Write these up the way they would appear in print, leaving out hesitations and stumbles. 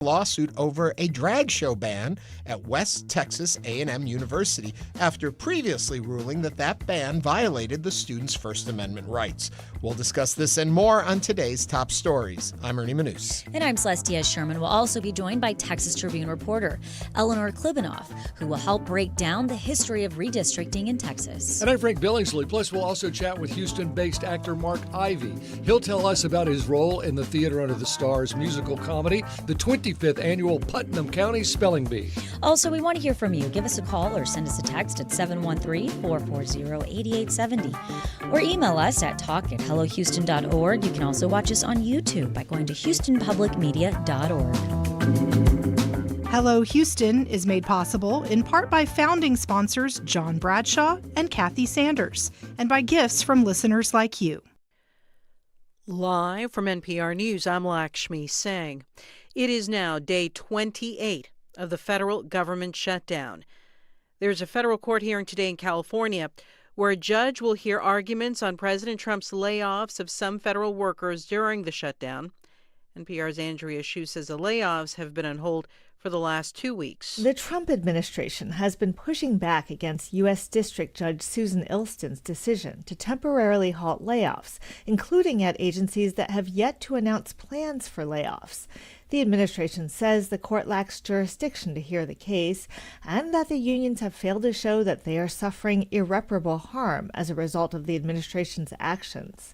lawsuit over a drag show ban at West Texas A&M University after previously ruling that that ban violated the students' First Amendment rights. We'll discuss this and more on today's top stories. I'm Ernie Manous. And I'm Celestia Sherman. We'll also be joined by Texas Tribune reporter Eleanor Klibanoff, who will help break down the history of redistricting in Texas. And I'm Frank Billingsley. Plus, we'll also chat with Houston-based actor Mark Ivey. He'll tell us about his role in the Theater Under the Stars musical comedy, the 25th annual Putnam County Spelling Bee. Also, we want to hear from you. Give us a call or send us a text at 713-440-8870 or email us at talk@hellohouston.org. You can also watch us on YouTube by going to houstonpublicmedia.org. Hello Houston is made possible in part by founding sponsors John Bradshaw and Kathy Sanders, and by gifts from listeners like you. Live from NPR News, I'm Lakshmi Singh. It is now day 28 of the federal government shutdown. There's a federal court hearing today in California where a judge will hear arguments on President Trump's layoffs of some federal workers during the shutdown. NPR's Andrea Hsu says the layoffs have been on hold for the last 2 weeks. The Trump administration has been pushing back against U.S. District Judge Susan Ilston's decision to temporarily halt layoffs, including at agencies that have yet to announce plans for layoffs. The administration says the court lacks jurisdiction to hear the case and that the unions have failed to show that they are suffering irreparable harm as a result of the administration's actions.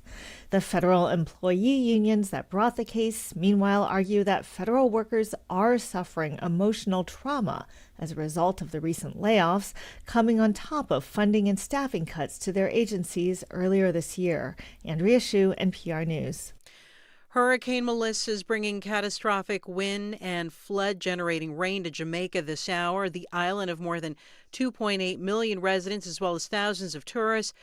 The federal employee unions that brought the case, meanwhile, argue that federal workers are suffering emotional trauma as a result of the recent layoffs, coming on top of funding and staffing cuts to their agencies earlier this year. Andrea Hsu, NPR News. Hurricane Melissa is bringing catastrophic wind and flood-generating rain to Jamaica this hour. The island of more than 2.8 million residents, as well as thousands of tourists,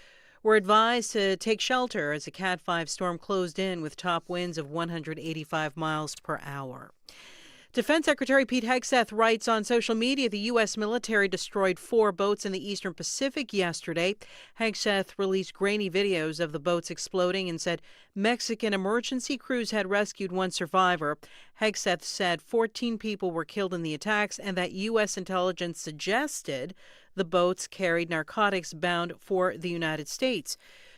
were advised to take shelter as a Cat 5 storm closed in with top winds of 185 miles per hour. Defense Secretary Pete Hegseth writes on social media the U.S. military destroyed 4 boats in the Eastern Pacific yesterday. Hegseth released grainy videos of the boats exploding and said Mexican emergency crews had rescued 1 survivor. Hegseth said 14 people were killed in the attacks and that U.S. intelligence suggested the boats carried narcotics bound for the United States.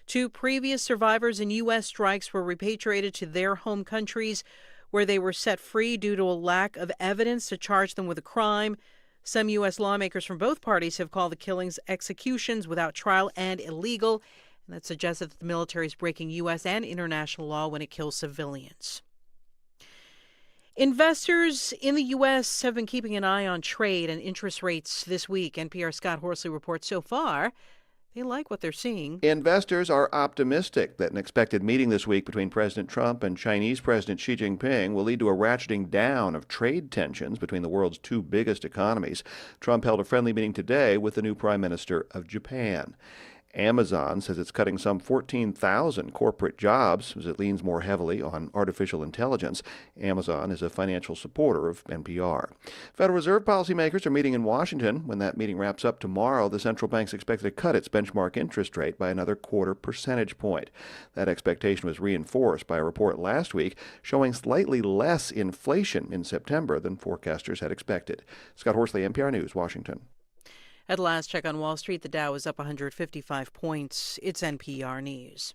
2 previous survivors in U.S. strikes were repatriated to their home countries, where they were set free due to a lack of evidence to charge them with a crime. Some U.S. lawmakers from both parties have called the killings executions without trial and illegal, and that suggests that the military is breaking U.S. and international law when it kills civilians. Investors in the U.S. have been keeping an eye on trade and interest rates this week. NPR's Scott Horsley reports so far they like what they're seeing. Investors are optimistic that an expected meeting this week between President Trump and Chinese President Xi Jinping will lead to a ratcheting down of trade tensions between the world's 2 biggest economies. Trump held a friendly meeting today with the new Prime Minister of Japan. Amazon says it's cutting some 14,000 corporate jobs as it leans more heavily on artificial intelligence. Amazon is a financial supporter of NPR. Federal Reserve policymakers are meeting in Washington. When that meeting wraps up tomorrow, the central bank's expected to cut its benchmark interest rate by another 1/4 percentage point. That expectation was reinforced by a report last week showing slightly less inflation in September than forecasters had expected. Scott Horsley, NPR News, Washington. At last check on Wall Street, the Dow is up 155 points. It's NPR News.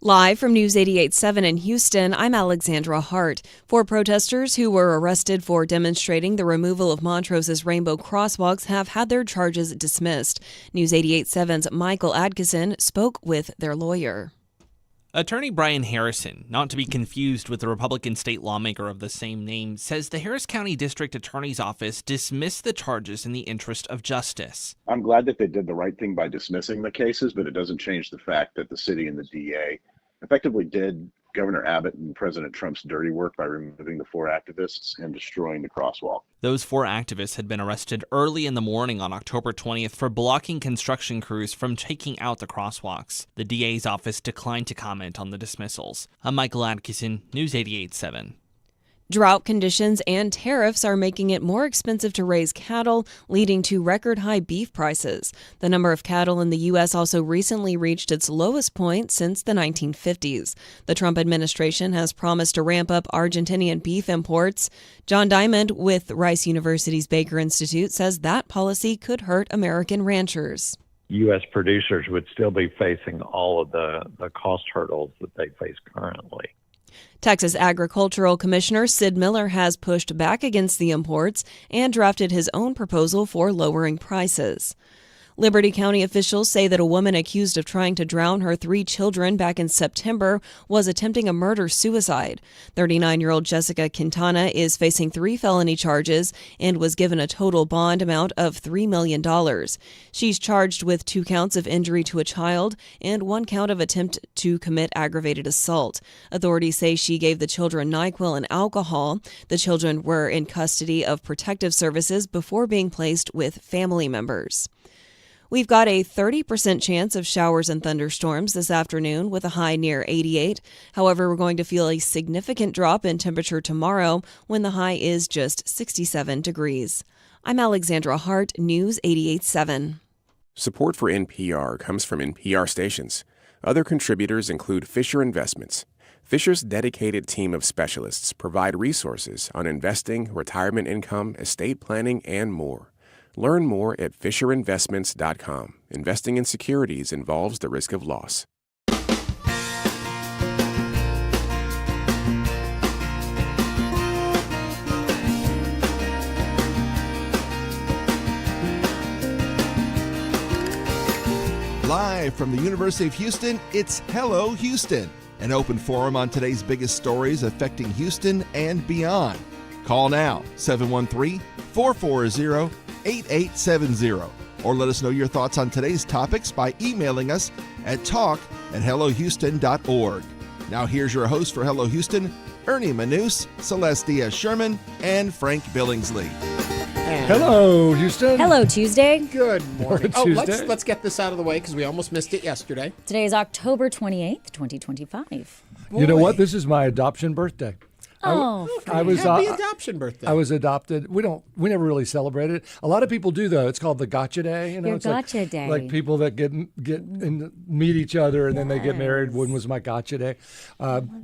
Live from News 88.7 in Houston, I'm Alexandra Hart. 4 protesters who were arrested for demonstrating the removal of Montrose's rainbow crosswalks have had their charges dismissed. News 88.7's Michael Adkison spoke with their lawyer. Attorney Brian Harrison, not to be confused with the Republican state lawmaker of the same name, says the Harris County District Attorney's Office dismissed the charges in the interest of justice. I'm glad that they did the right thing by dismissing the cases, but it doesn't change the fact that the city and the DA effectively did Governor Abbott and President Trump's dirty work by removing the 4 activists and destroying the crosswalk. Those 4 activists had been arrested early in the morning on October 20th for blocking construction crews from taking out the crosswalks. The DA's office declined to comment on the dismissals. I'm Michael Adkison, News 88.7. Drought conditions and tariffs are making it more expensive to raise cattle, leading to record-high beef prices. The number of cattle in the U.S. also recently reached its lowest point since the 1950s. The Trump administration has promised to ramp up Argentinian beef imports. John Diamond with Rice University's Baker Institute says that policy could hurt American ranchers. U.S. producers would still be facing all of the cost hurdles that they face currently. Texas Agricultural Commissioner Sid Miller has pushed back against the imports and drafted his own proposal for lowering prices. Liberty County officials say that a woman accused of trying to drown her 3 children back in September was attempting a murder-suicide. 39-year-old Jessica Quintana is facing 3 felony charges and was given a total bond amount of $3 million. She's charged with 2 counts of injury to a child and 1 count of attempt to commit aggravated assault. Authorities say she gave the children NyQuil and alcohol. The children were in custody of protective services before being placed with family members. We've got a 30% chance of showers and thunderstorms this afternoon with a high near 88. However, we're going to feel a significant drop in temperature tomorrow when the high is just 67 degrees. I'm Alexandra Hart, News 88.7. Support for NPR comes from NPR stations. Other contributors include Fisher Investments. Fisher's dedicated team of specialists provide resources on investing, retirement income, estate planning, and more. Learn more at FisherInvestments.com. Investing in securities involves the risk of loss. Live from the University of Houston, it's Hello Houston, an open forum on today's biggest stories affecting Houston and beyond. Call now, 713-440-8870, or let us know your thoughts on today's topics by emailing us at talk@hellohouston.org. Now here's your host for Hello Houston, Ernie Manous, Celeste Diaz-Sherman, and Frank Billingsley. Hello, Houston. Hello, Tuesday. Good morning. Oh, Tuesday. let's get this out of the way because we almost missed it yesterday. Today is October 28th, 2025. You know what? This is my adoption birthday. Oh, Happy adoption birthday. I was adopted. We never really celebrated it. A lot of people do though. It's called the Gotcha Day. Your it's Gotcha Day. Like people that get and meet each other and then they get married. One was my Gotcha Day.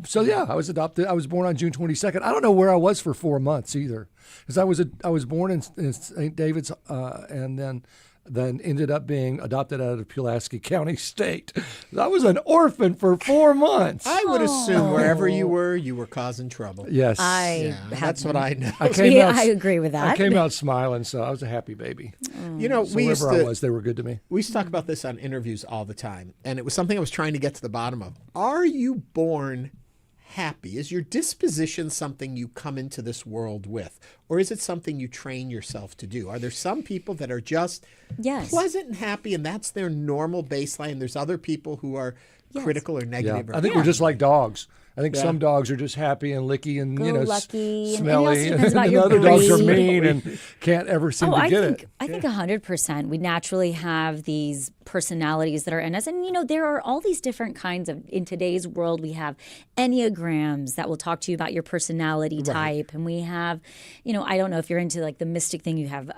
So yeah, I was adopted. I was born on June 22nd. I don't know where I was for 4 months either, because I was born in St. David's and then ended up being adopted out of Pulaski County State. I was an orphan for 4 months. I would assume wherever you were causing trouble. Yes. That's what I know. I agree with that. I came out smiling, so I was a happy baby. You know, wherever I was, they were good to me. We used to talk about this on interviews all the time, and it was something I was trying to get to the bottom of. Are you born happy? Is your disposition something you come into this world with, or is it something you train yourself to do? Are there some people that are just pleasant and happy and that's their normal baseline? There's other people who are critical or negative. I think we're just like dogs. I think some dogs are just happy and licky and lucky, smelly, and other dogs are mean and can't ever seem to get it. I think 100%. We naturally have these personalities that are in us, and there are all these different kinds of. In today's world, we have enneagrams that will talk to you about your personality type, and we have, I don't know if you're into like the mystic thing. You have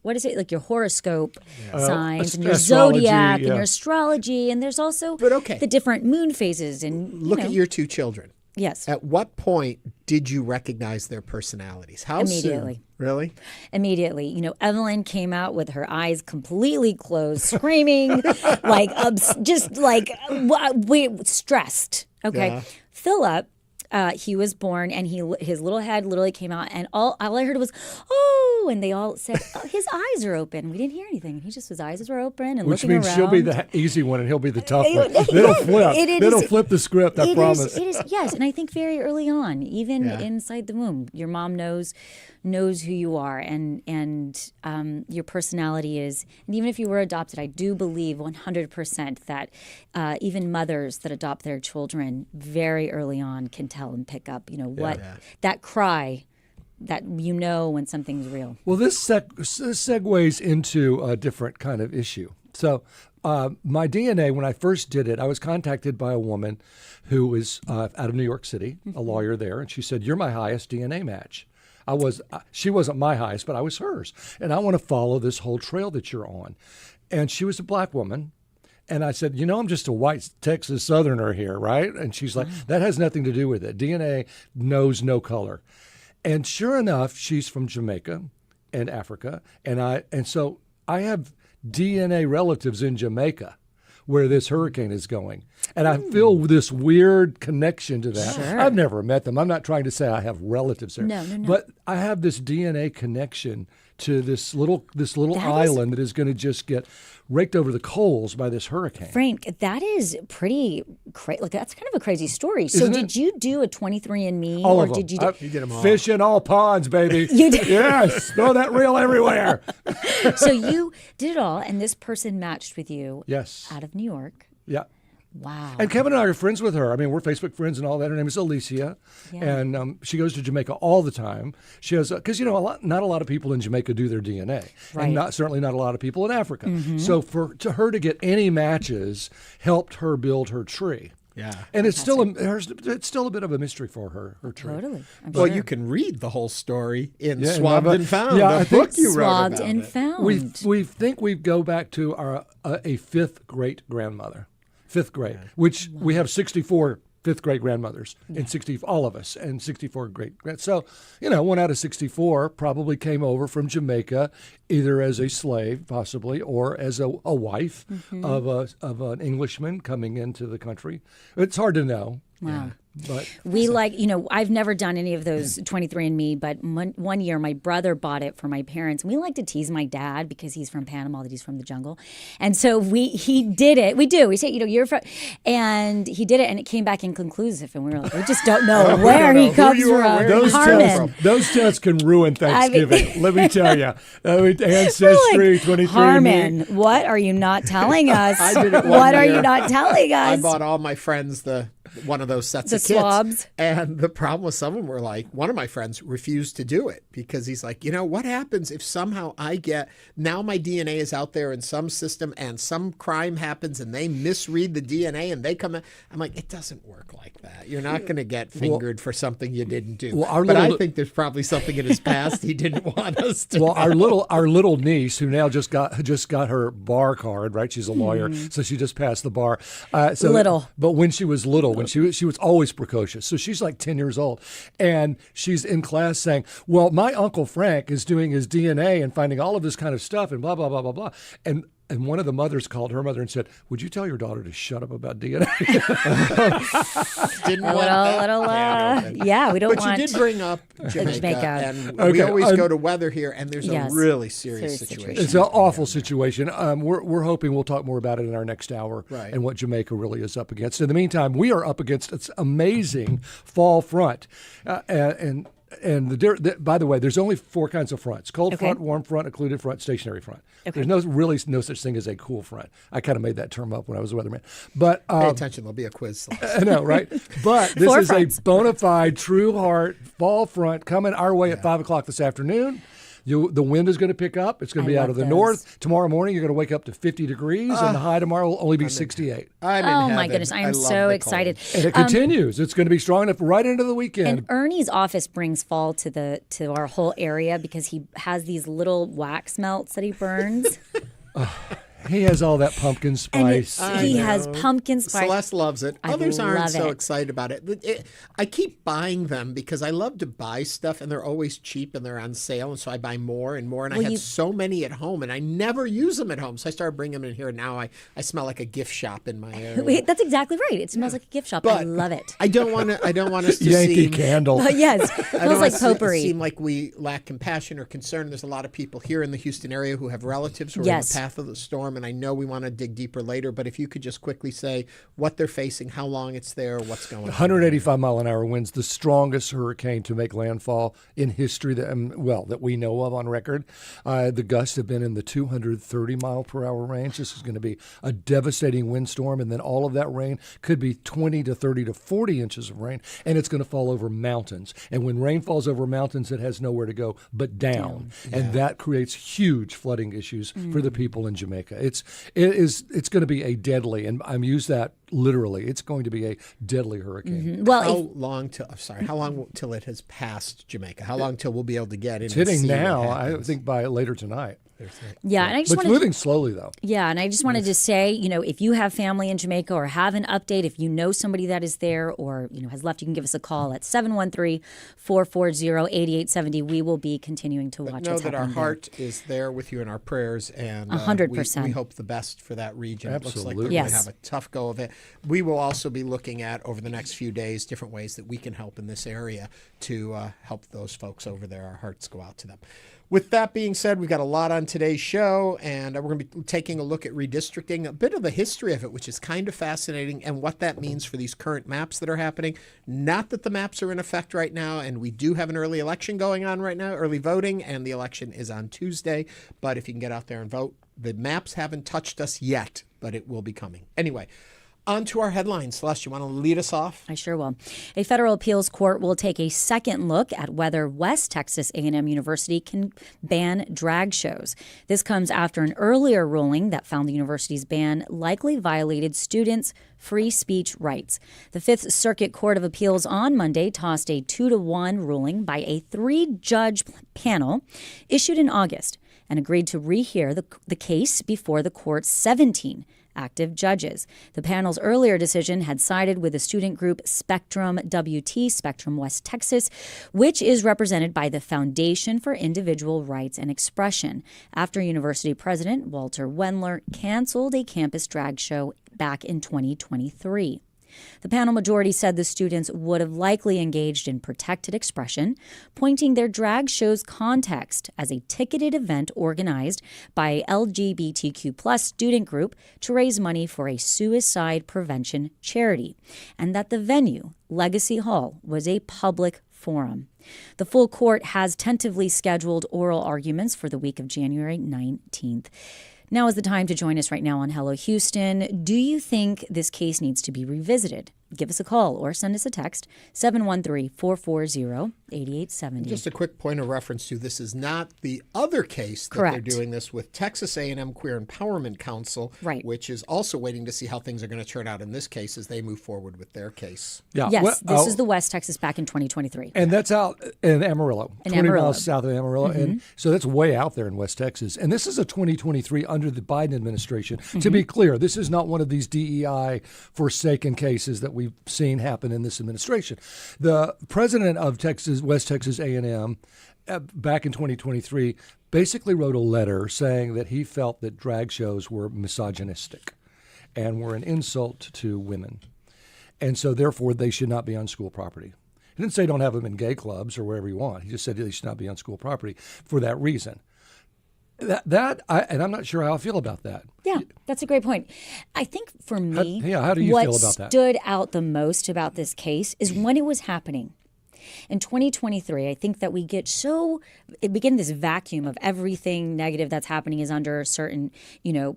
what is it, like your horoscope signs and your zodiac and your astrology, and there's also the different moon phases. And look at your 2 children. Yes. At what point did you recognize their personalities? How Immediately. soon? Really? Immediately. Evelyn came out with her eyes completely closed, screaming, stressed. Okay. Yeah. Philip, he was born, and his little head literally came out, and all I heard was, "Oh!" And they all said, "His eyes are open." We didn't hear anything. His eyes were open and Which looking means around. she'll be the easy one, and he'll be the tough one. They don't flip the script. I promise. It is yes, and I think very early on, even inside the womb, your mom knows who you are, and your personality is. And even if you were adopted, I do believe 100% that even mothers that adopt their children very early on can tell and pick up, that cry, that when something's real. Well, this segues into a different kind of issue. So my DNA, when I first did it, I was contacted by a woman who was out of New York City, a lawyer there, and she said, "You're my highest DNA match." She wasn't my highest, but I was hers. And I want to follow this whole trail that you're on. And she was a black woman. And I said, I'm just a white Texas Southerner here, right? And she's like, that has nothing to do with it. DNA knows no color. And sure enough, she's from Jamaica and Africa. And so I have DNA relatives in Jamaica where this hurricane is going. And I feel this weird connection to that. Sure. I've never met them. I'm not trying to say I have relatives there. No. But I have this DNA connection to this little island that is going to just get raked over the coals by this hurricane. Frank, that is pretty crazy. Like, that's kind of a crazy story. So did you do a 23andMe? All or of them. Did you do... You did them all. Fish in all ponds, baby. You did? Yes. Throw that reel everywhere. So you did it all, and this person matched with you. Yes. Out of New York. Yeah. Wow. And Kevin and I are friends with her. I mean, we're Facebook friends and all that. Her name is Alicia, and she goes to Jamaica all the time. She has, because not a lot of people in Jamaica do their DNA, right. And certainly not a lot of people in Africa. So for her to get any matches helped her build her tree. Yeah. And it's still a bit of a mystery for her tree. Totally. Well, you can read the whole story in Yeah, Swabbed and Found, I book think you wrote Swabbed about and it. Found. We think we go back to a fifth great grandmother. Fifth grade, which we have 64 fifth grade grandmothers, and all of us, and 64 great. So, one out of 64 probably came over from Jamaica, either as a slave, possibly, or as a wife of an Englishman coming into the country. It's hard to know. Wow. But I've never done any of those 23andMe, but one year my brother bought it for my parents. And we like to tease my dad because he's from Panama, that he's from the jungle. And so he did it. We do. We say, you're from, and he did it, and it came back inconclusive. And we were like, we just don't know where he comes from. Harmon. Those tests can ruin Thanksgiving. Let me tell you. Ancestry, 23andMe. Harmon, what are you not telling us? I did it What are year. you not telling us? I bought all my friends one of those sets The of kits. swabs. And the problem with some of them were like, one of my friends refused to do it because he's like, what happens if somehow now my DNA is out there in some system and some crime happens and they misread the DNA and they come in. I'm like, it doesn't work like that. You're not going to get fingered for something you didn't do. Well, I think there's probably something in his past he didn't want us to Well, know. our little niece, who now just got her bar card, right? She's a lawyer, so she just passed the bar. But when she was little, when she was always precocious. So she's like 10 years old, and she's in class saying, "Well, my Uncle Frank is doing his DNA and finding all of this kind of stuff and blah blah blah blah blah." And one of the mothers called her mother and said, "Would you tell your daughter to shut up about DNA?" Didn't want that. We don't want. But you did bring up Jamaica. And we always go to weather here, and there's a really serious situation. It's an awful situation. We're hoping we'll talk more about it in our next hour and what Jamaica really is up against. In the meantime, we are up against its amazing fall front. And by the way, there's only 4 kinds of fronts: cold front, warm front, occluded front, stationary front. There's no such thing as a cool front. I kind of made that term up when I was a weatherman. But pay attention, there'll be a quiz. I know, right? But this is a bona fide, true heart fall front coming our way at 5 o'clock this afternoon. The wind is going to pick up. It's going to be out of the north. Tomorrow morning, you're going to wake up to 50 degrees, and the high tomorrow will only be 68. Oh, my goodness. I am so excited. And it continues. It's going to be strong enough right into the weekend. And Ernie's office brings fall to our whole area because he has these little wax melts that he burns. He has all that pumpkin spice. He has pumpkin spice. Celeste loves it. Others love aren't so it. excited about it. I keep buying them because I love to buy stuff, and they're always cheap and they're on sale, and so I buy more and more. And I had so many at home, and I never use them at home. So I started bringing them in here, and now I smell like a gift shop in my area. Wait, that's exactly right. It smells like a gift shop. But I love it. I don't want us to Yankee seem Candle. Yes, it smells like potpourri. Seem like we lack compassion or concern. There's a lot of people here in the Houston area who have relatives who are in the path of the storm, and I know we want to dig deeper later, but if you could just quickly say what they're facing, how long it's there, what's going on. 185 mile an hour winds, the strongest hurricane to make landfall in history that we know of on record. The gusts have been in the 230 mile per hour range. This is going to be a devastating windstorm, and then all of that rain could be 20 to 30 to 40 inches of rain, and it's going to fall over mountains. And when rain falls over mountains, it has nowhere to go but down. And that creates huge flooding issues for the people in Jamaica. it's going to be a deadly, and I'm used that literally. It's going to be a deadly hurricane. Mm-hmm. Well, how long till it has passed Jamaica? How long till we'll be able to get in? It's and hitting see what now. I happens? think by later tonight. Yeah, and I just But it's moving slowly, though. Yeah, and I just wanted to say, if you have family in Jamaica or have an update, if you know somebody that is there or, has left, you can give us a call at 713-440-8870. We will be continuing to watch know what's that our happening there. heart is there with you in our prayers, and 100%. we hope the best for that region. It looks like Absolutely. they're going to Yes. have a tough go of it. We will also be looking at, over the next few days, different ways that we can help in this area to help those folks over there. Our hearts go out to them. With that being said, we've got a lot on today's show, and we're going to be taking a look at redistricting, a bit of the history of it, which is kind of fascinating, and what that means for these current maps that are happening. Not that the maps are in effect right now, and we do have an early election going on right now, early voting, and the election is on Tuesday. But if you can get out there and vote, the maps haven't touched us yet, but it will be coming. Anyway, on to our headlines. Celeste, you want to lead us off? I sure will. A federal appeals court will take a second look at whether West Texas A&M University can ban drag shows. This comes after an earlier ruling that found the university's ban likely violated students' free speech rights. The Fifth Circuit Court of Appeals on Monday tossed a 2-1 ruling by a 3-judge panel issued in August and agreed to rehear the case before the court's 17 active judges. The panel's earlier decision had sided with the student group Spectrum WT, Spectrum West Texas, which is represented by the Foundation for Individual Rights and Expression, after University President Walter Wendler canceled a campus drag show back in 2023. The panel majority said the students would have likely engaged in protected expression, pointing their drag show's context as a ticketed event organized by LGBTQ+ student group to raise money for a suicide prevention charity, and that the venue, Legacy Hall, was a public forum. The full court has tentatively scheduled oral arguments for the week of January 19th. Now is the time to join us right now on Hello Houston. Do you think this case needs to be revisited? Give us a call or send us a text, 713-440-8870. Just a quick point of reference to this is not the other case that Correct. they're doing this with Texas A&M Queer Empowerment Council, Right. which is also waiting to see how things are going to turn out in this case as they move forward with their case. Yeah. Yes, this is the West Texas back in 2023. And that's out in Amarillo, In 20 Amarillo. miles south of Amarillo. And so that's way out there in West Texas. And this is a 2023 under the Biden administration. To be clear, this is not one of these DEI forsaken cases that we've seen happen in this administration. The president of West Texas A&M, back in 2023, basically wrote a letter saying that he felt that drag shows were misogynistic and were an insult to women. And so, therefore, they should not be on school property. He didn't say don't have them in gay clubs or wherever you want. He just said they should not be on school property for that reason. And I'm not sure how I feel about that. Yeah, that's a great point. I think for me, how do you what feel about that? stood out the most about this case is when it was happening. In 2023, I think that we begin this vacuum of everything negative that's happening is under a certain,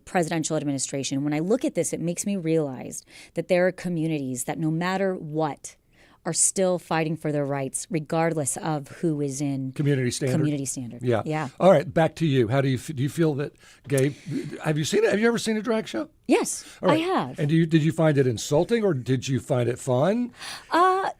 presidential administration. When I look at this, it makes me realize that there are communities that no matter what, are still fighting for their rights, regardless of who is in community standard. Yeah. Yeah. All right, back to you. How do you feel that gay? Have you seen it? Have you ever seen a drag show? Yes, All right. I have. And did you find it insulting or did you find it fun? I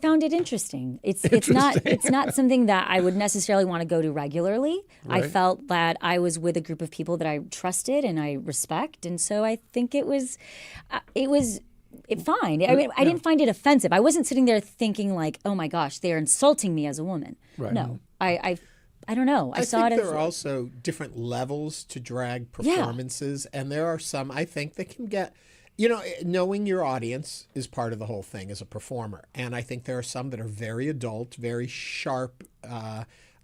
found it interesting. It's not something that I would necessarily want to go to regularly. Right. I felt that I was with a group of people that I trusted and I respect, and so I think it was fine. I mean, I didn't find it offensive. I wasn't sitting there thinking like, oh my gosh, they're insulting me as a woman. Right. No, I don't know. I saw think it as there are also different levels to drag performances, and there are some I think that can get, knowing your audience is part of the whole thing as a performer, and I think there are some that are very adult, very sharp,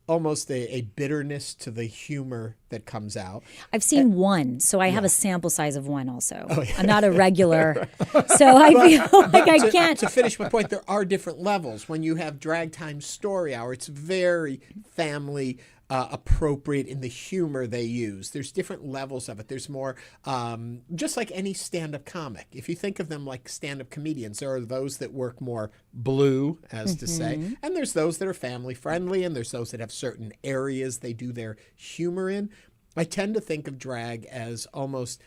almost a bitterness to the humor that comes out. I've seen one, so I have a sample size of one also. Oh, yeah. I'm not a regular, so I feel like I can't. To finish my point, there are different levels. When you have Drag Time Story Hour, it's very family appropriate in the humor they use. There's different levels of it. There's more, just like any stand-up comic. If you think of them like stand-up comedians, there are those that work more blue, as to say, and there's those that are family-friendly, and there's those that have certain areas they do their humor in. I tend to think of drag as almost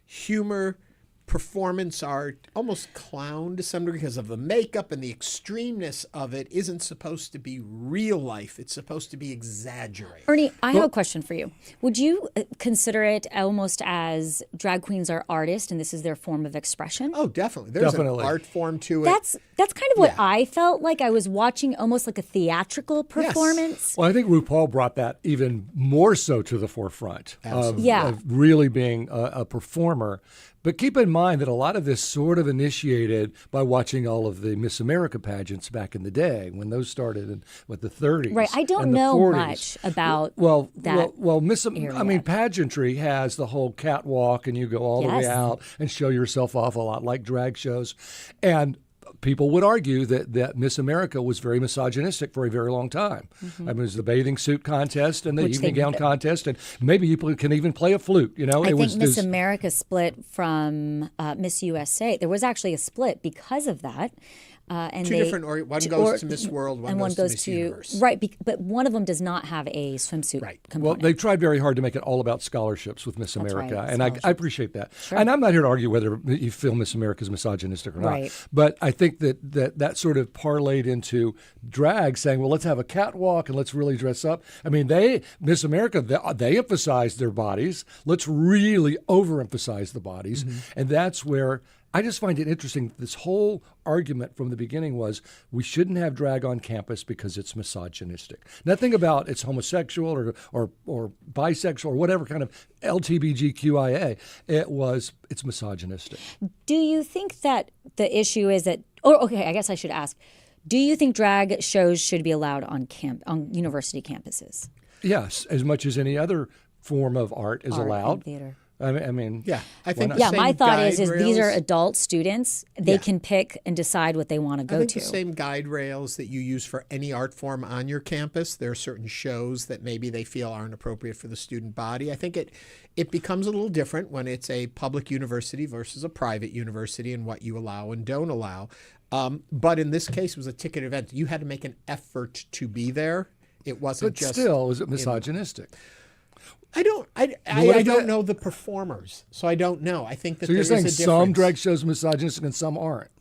humor, performance art, almost clown to some degree because of the makeup and the extremeness of it isn't supposed to be real life. It's supposed to be exaggerated. Ernie, I have a question for you. Would you consider it almost as drag queens are artists and this is their form of expression? Oh, definitely. There's an art form to it. That's kind of what I felt like. I was watching almost like a theatrical performance. Well, I think RuPaul brought that even more so to the forefront of really being a performer. But keep in mind that a lot of this sort of initiated by watching all of the Miss America pageants back in the day when those started in the 30s. Right. I don't know 40s. Much about that. Well, pageantry has the whole catwalk and you go all the way out and show yourself off a lot like drag shows. And people would argue that Miss America was very misogynistic for a very long time. Mm-hmm. I mean, it was the bathing suit contest and the evening gown contest, and maybe people can even play a flute. You know, I think Miss America split from Miss USA. There was actually a split because of that. And two different, one goes to Miss World, one goes to Miss Universe. Right, but one of them does not have a swimsuit component. Well, they've tried very hard to make it all about scholarships with Miss America, right, and I appreciate that. Sure. And I'm not here to argue whether you feel Miss America is misogynistic or not. Right. But I think that sort of parlayed into drag, saying, well, let's have a catwalk and let's really dress up. I mean, Miss America, they emphasized their bodies. Let's really overemphasize the bodies. Mm-hmm. And that's where I just find it interesting. This whole argument from the beginning was we shouldn't have drag on campus because it's misogynistic. Nothing about it's homosexual or bisexual or whatever kind of LGBTQIA. It's misogynistic. Do you think that the issue is that? I guess I should ask. Do you think drag shows should be allowed on university campuses? Yes, as much as any other form of art is allowed. And theater. I mean, I think. My thought is these are adult students. They can pick and decide what they want to go to. I think the same guide rails that you use for any art form on your campus. There are certain shows that maybe they feel aren't appropriate for the student body. I think it becomes a little different when it's a public university versus a private university and what you allow and don't allow. But in this case, it was a ticket event. You had to make an effort to be there. It wasn't just. But still, is it misogynistic? I don't know the performers, so I don't know. I think that so you're saying is a some drag shows misogynistic and some aren't.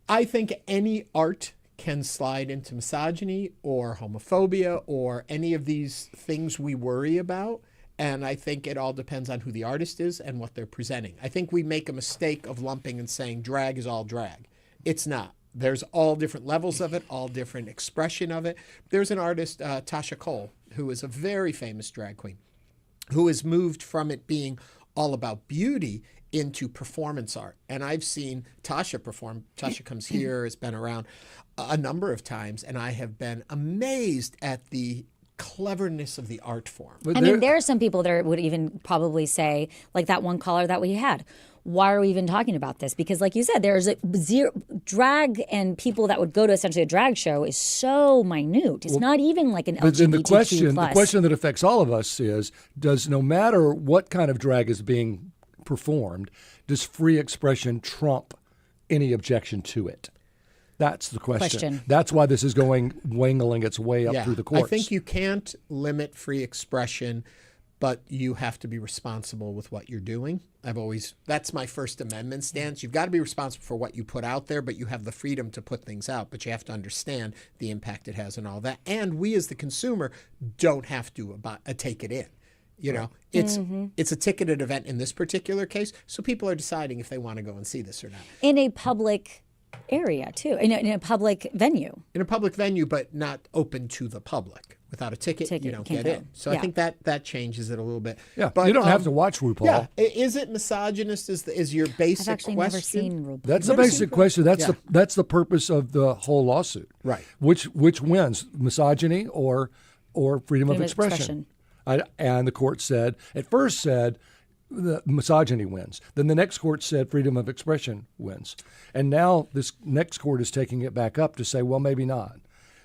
I think any art can slide into misogyny or homophobia or any of these things we worry about. And I think it all depends on who the artist is and what they're presenting. I think we make a mistake of lumping and saying drag is all drag. It's not. There's all different levels of it, all different expression of it. There's an artist, Tasha Cole, who is a very famous drag queen, who has moved from it being all about beauty into performance art. And I've seen Tasha perform. Tasha comes here, has been around a number of times, and I have been amazed at the cleverness of the art form. I mean, there are some people that would even probably say, like that one caller that we had, why are we even talking about this? Because like you said, there's a zero drag, and people that would go to essentially a drag show is so minute. It's not even like an LGBTQ+. But then the question that affects all of us is, does no matter what kind of drag is being performed, does free expression trump any objection to it? That's the question. That's why this is wangling its way up through the courts. I think you can't limit free expression, but you have to be responsible with what you're doing. That's my First Amendment stance. You've got to be responsible for what you put out there, but you have the freedom to put things out, but you have to understand the impact it has and all that. And we as the consumer don't have to take it in. You know, it's a ticketed event in this particular case, so people are deciding if they want to go and see this or not. In a public area, too, in a public venue. In a public venue, but not open to the public. Without a ticket you don't get in. So I think that changes it a little bit. Yeah, but you don't have to watch RuPaul. Yeah, is it misogynist? Is your basic question? I've actually never seen RuPaul. That's the basic question. That's the purpose of the whole lawsuit. Right. Which wins, misogyny or freedom of expression? And the court first said the misogyny wins. Then the next court said freedom of expression wins. And now this next court is taking it back up to say, well, maybe not.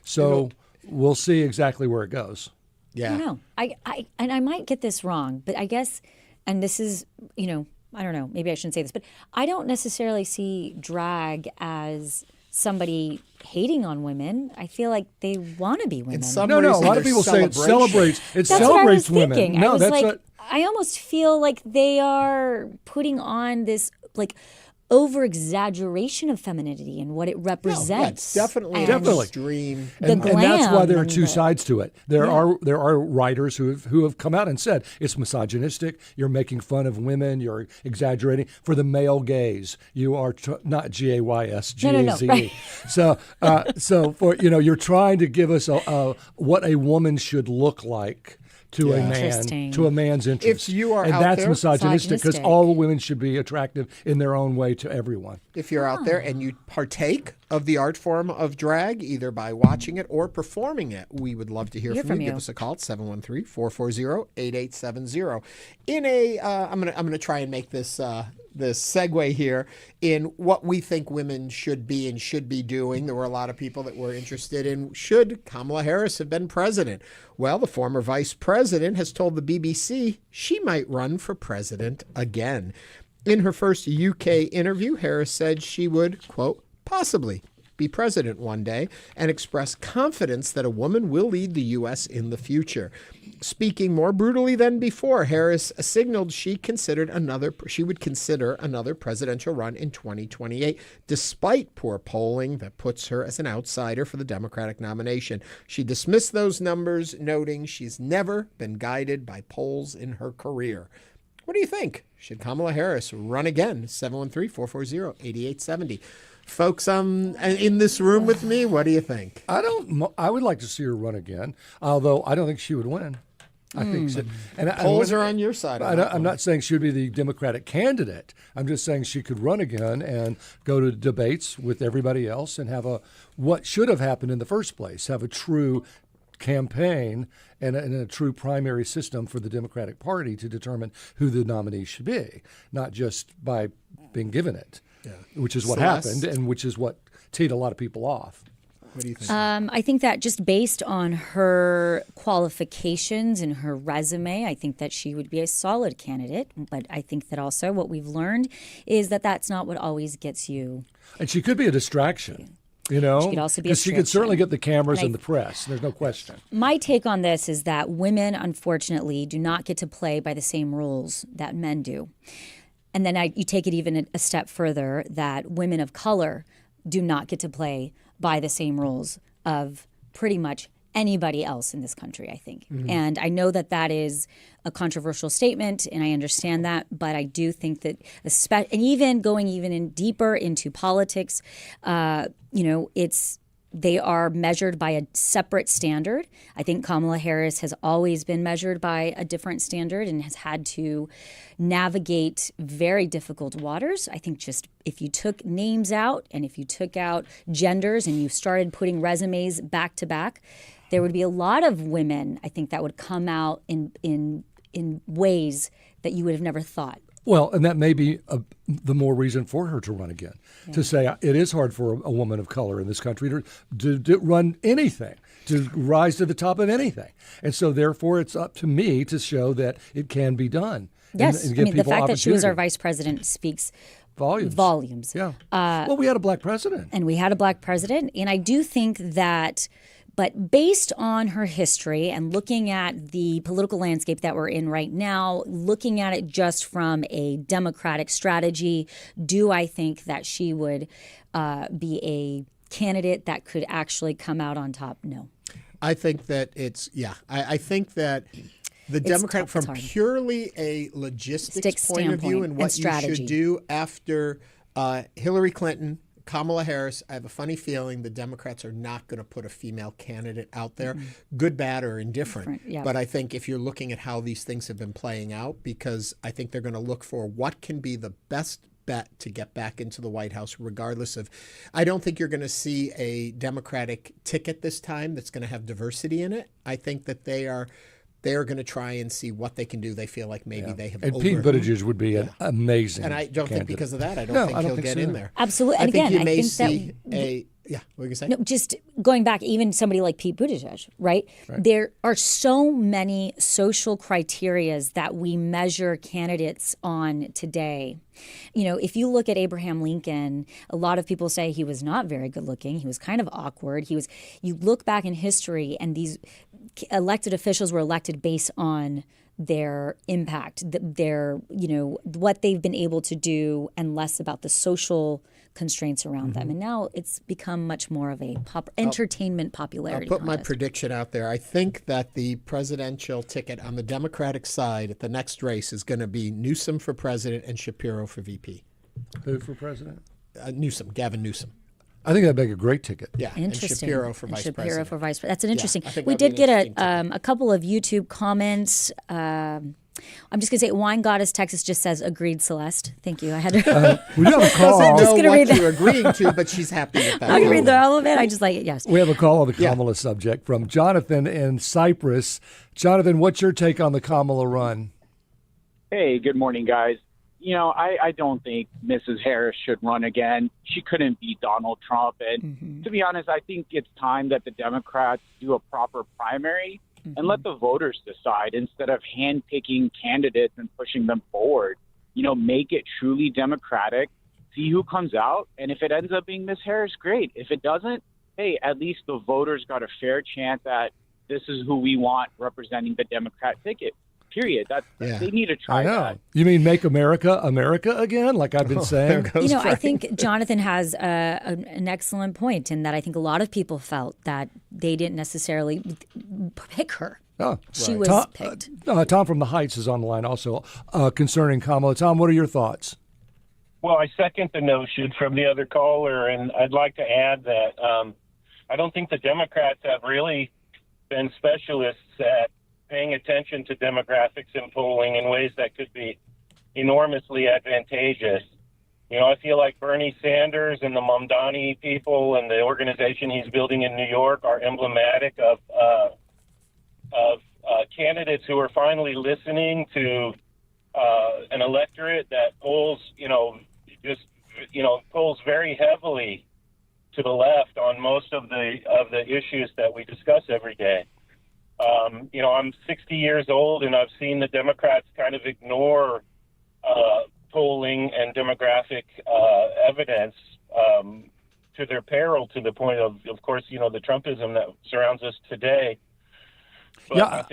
So we'll see exactly where it goes. Yeah. I don't know. I might get this wrong, but I guess, and this is, I don't know, maybe I shouldn't say this, but I don't necessarily see drag as somebody hating on women. I feel like they want to be women. No, a lot of people say it celebrates women. Thinking. No, I almost feel like they are putting on this like over-exaggeration of femininity and what it represents. No, it's definitely And extreme. And glam that's why there are and two the- sides to it. There are writers who have come out and said it's misogynistic. You're making fun of women. You're exaggerating for the male gaze. You are not GAYS, GAZE. right. So for you're trying to give us what a woman should look like to a man's interest. If you are and out that's there, misogynistic because all women should be attractive in their own way to everyone. If you're out there and you partake of the art form of drag, either by watching it or performing it, we would love to hear from you. Give us a call at 713-440-8870. In a, I'm gonna try and make this segue here in what we think women should be and should be doing. There were a lot of people that were interested in, should Kamala Harris have been president? Well, the former vice president has told the BBC she might run for president again. In her first UK interview, Harris said she would, quote, possibly be president one day, and express confidence that a woman will lead the U.S. in the future. Speaking more brutally than before, Harris signaled she would consider another presidential run in 2028, despite poor polling that puts her as an outsider for the Democratic nomination. She dismissed those numbers, noting she's never been guided by polls in her career. What do you think? Should Kamala Harris run again? 713-440-8870. Folks, in this room with me, what do you think? I would like to see her run again, although I don't think she would win. I think so. Polls are on your side. I'm not saying she would be the Democratic candidate. I'm just saying she could run again and go to debates with everybody else and have what should have happened in the first place, have a true campaign and a true primary system for the Democratic Party to determine who the nominee should be, not just by being given it, which is what happened and which is what teed a lot of people off. What do you think? I think that just based on her qualifications and her resume, I think that she would be a solid candidate. But I think that also what we've learned is that that's not what always gets you. And she could be a distraction. She could also be a she could certainly get the cameras And and the press. There's no question. My take on this is that women, unfortunately, do not get to play by the same rules that men do. And then you take it even a step further, that women of color do not get to play by the same rules of pretty much anybody else in this country, I think. Mm-hmm. And I know that that is a controversial statement, and I understand that, but I do think that, and even going in deeper into politics, they are measured by a separate standard. I think Kamala Harris has always been measured by a different standard and has had to navigate very difficult waters. I think just if you took names out and if you took out genders and you started putting resumes back to back, there would be a lot of women, I think, that would come out in ways that you would have never thought. Well, and that may be the more reason for her to run again, to say it is hard for a woman of color in this country to run anything, to rise to the top of anything. And so therefore it's up to me to show that it can be done. Yes, and give the people fact that she was our opportunity. vice president speaks volumes. Yeah. Well, we had a black president. And we had a black president. And I do think that, but based on her history and looking at the political landscape that we're in right now, looking at it just from a Democratic strategy, do I think that she would be a candidate that could actually come out on top? No. I think that I think that the Democrat, from purely a logistics point of view and what you should do after Hillary Clinton, Kamala Harris, I have a funny feeling the Democrats are not going to put a female candidate out there, good, bad, or indifferent. Yeah. But I think if you're looking at how these things have been playing out, because I think they're going to look for what can be the best bet to get back into the White House, regardless of, I don't think you're going to see a Democratic ticket this time that's going to have diversity in it. I think that they are going to try and see what they can do. They feel like maybe they have. And Pete Buttigieg would be an amazing. And I don't think candidate. because of that, I don't think he'll get in there. Absolutely. And I think again, you may I think see that what are you going to say? No, just going back, even somebody like Pete Buttigieg, right? There are so many social criterias that we measure candidates on today. You know, if you look at Abraham Lincoln, a lot of people say he was not very good looking. He was kind of awkward. You look back in history and these elected officials were elected based on their impact, their, what they've been able to do, and less about the social constraints around them. And now it's become much more of a entertainment popularity I'll put my contest. prediction out there. I think that the presidential ticket on the Democratic side at the next race is going to be Newsom for president and Shapiro for VP. Who for president? Gavin Newsom. I think that'd make a great ticket. Yeah, Interesting. and Shapiro for vice Shapiro president. for vice president. That's an interesting. I think We that'd did be an get a couple of YouTube comments. I'm just going to say, Wine Goddess Texas just says, agreed, Celeste. Thank you. I had to. We do have a call. I I'm just don't gonna know read what that. you're agreeing to, but she's happy with that. I'm going to read all of it. I just like it. Yes. We have a call on the Kamala subject from Jonathan in Cyprus. Jonathan, what's your take on the Kamala run? Hey, good morning, guys. I don't think Mrs. Harris should run again. She couldn't beat Donald Trump. And to be honest, I think it's time that the Democrats do a proper primary and let the voters decide instead of handpicking candidates and pushing them forward. Make it truly democratic, see who comes out. And if it ends up being Miss Harris, great. If it doesn't, hey, at least the voters got a fair chance that this is who we want representing the Democrat ticket. Period. They need to try that. You mean make America America again, like I've been saying? I think Jonathan has an excellent point in that I think a lot of people felt that they didn't necessarily pick her. Oh, she was picked. Tom from the Heights is on the line also concerning Kamala. Tom, what are your thoughts? Well, I second the notion from the other caller, and I'd like to add that I don't think the Democrats have really been specialists at paying attention to demographics and polling in ways that could be enormously advantageous. I feel like Bernie Sanders and the Mamdani people and the organization he's building in New York are emblematic of candidates who are finally listening to an electorate that polls, polls very heavily to the left on most of the issues that we discuss every day. I'm 60 years old, and I've seen the Democrats kind of ignore polling and demographic evidence to their peril, to the point of course, the Trumpism that surrounds us today. But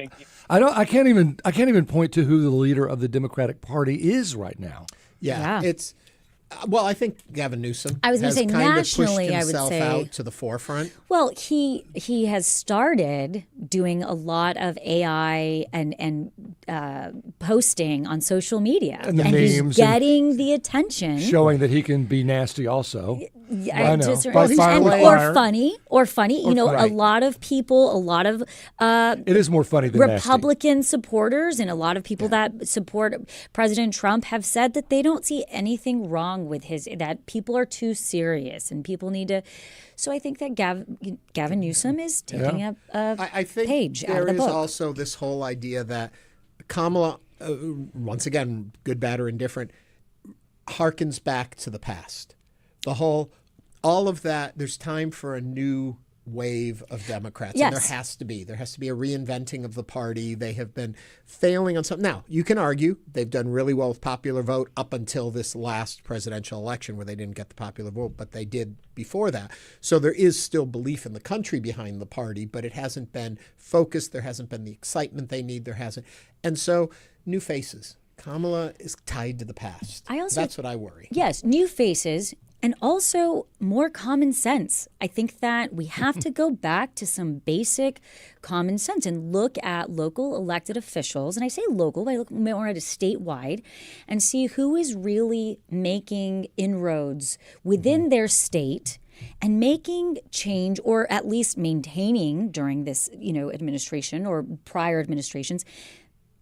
I can't even point to who the leader of the Democratic Party is right now. Yeah. It's I think Gavin Newsom. I was going to say nationally, I would say out to the forefront. Well, he has started doing a lot of AI and posting on social media, and he's getting the attention, showing that he can be nasty also. Yeah, I know. Or funny. A lot of people, it is more funny than Republican supporters and a lot of people that support President Trump have said that they don't see anything wrong with that people are too serious and people need to. So I think that Gavin Newsom is taking a I think page out of the there is book. also this whole idea that Kamala, once again, good, bad, or indifferent, harkens back to the past. All of that, there's time for a new wave of Democrats. Yes. And there has to be a reinventing of the party. They have been failing on something. Now, you can argue they've done really well with popular vote up until this last presidential election where they didn't get the popular vote, but they did before that. So there is still belief in the country behind the party, but it hasn't been focused. There hasn't been the excitement they need. There hasn't. And so new faces. Kamala is tied to the past. That's what I worry. Yes, new faces. And also more common sense. I think that we have to go back to some basic common sense and look at local elected officials. And I say local, but I look more at a statewide and see who is really making inroads within their state and making change, or at least maintaining during this, administration or prior administrations,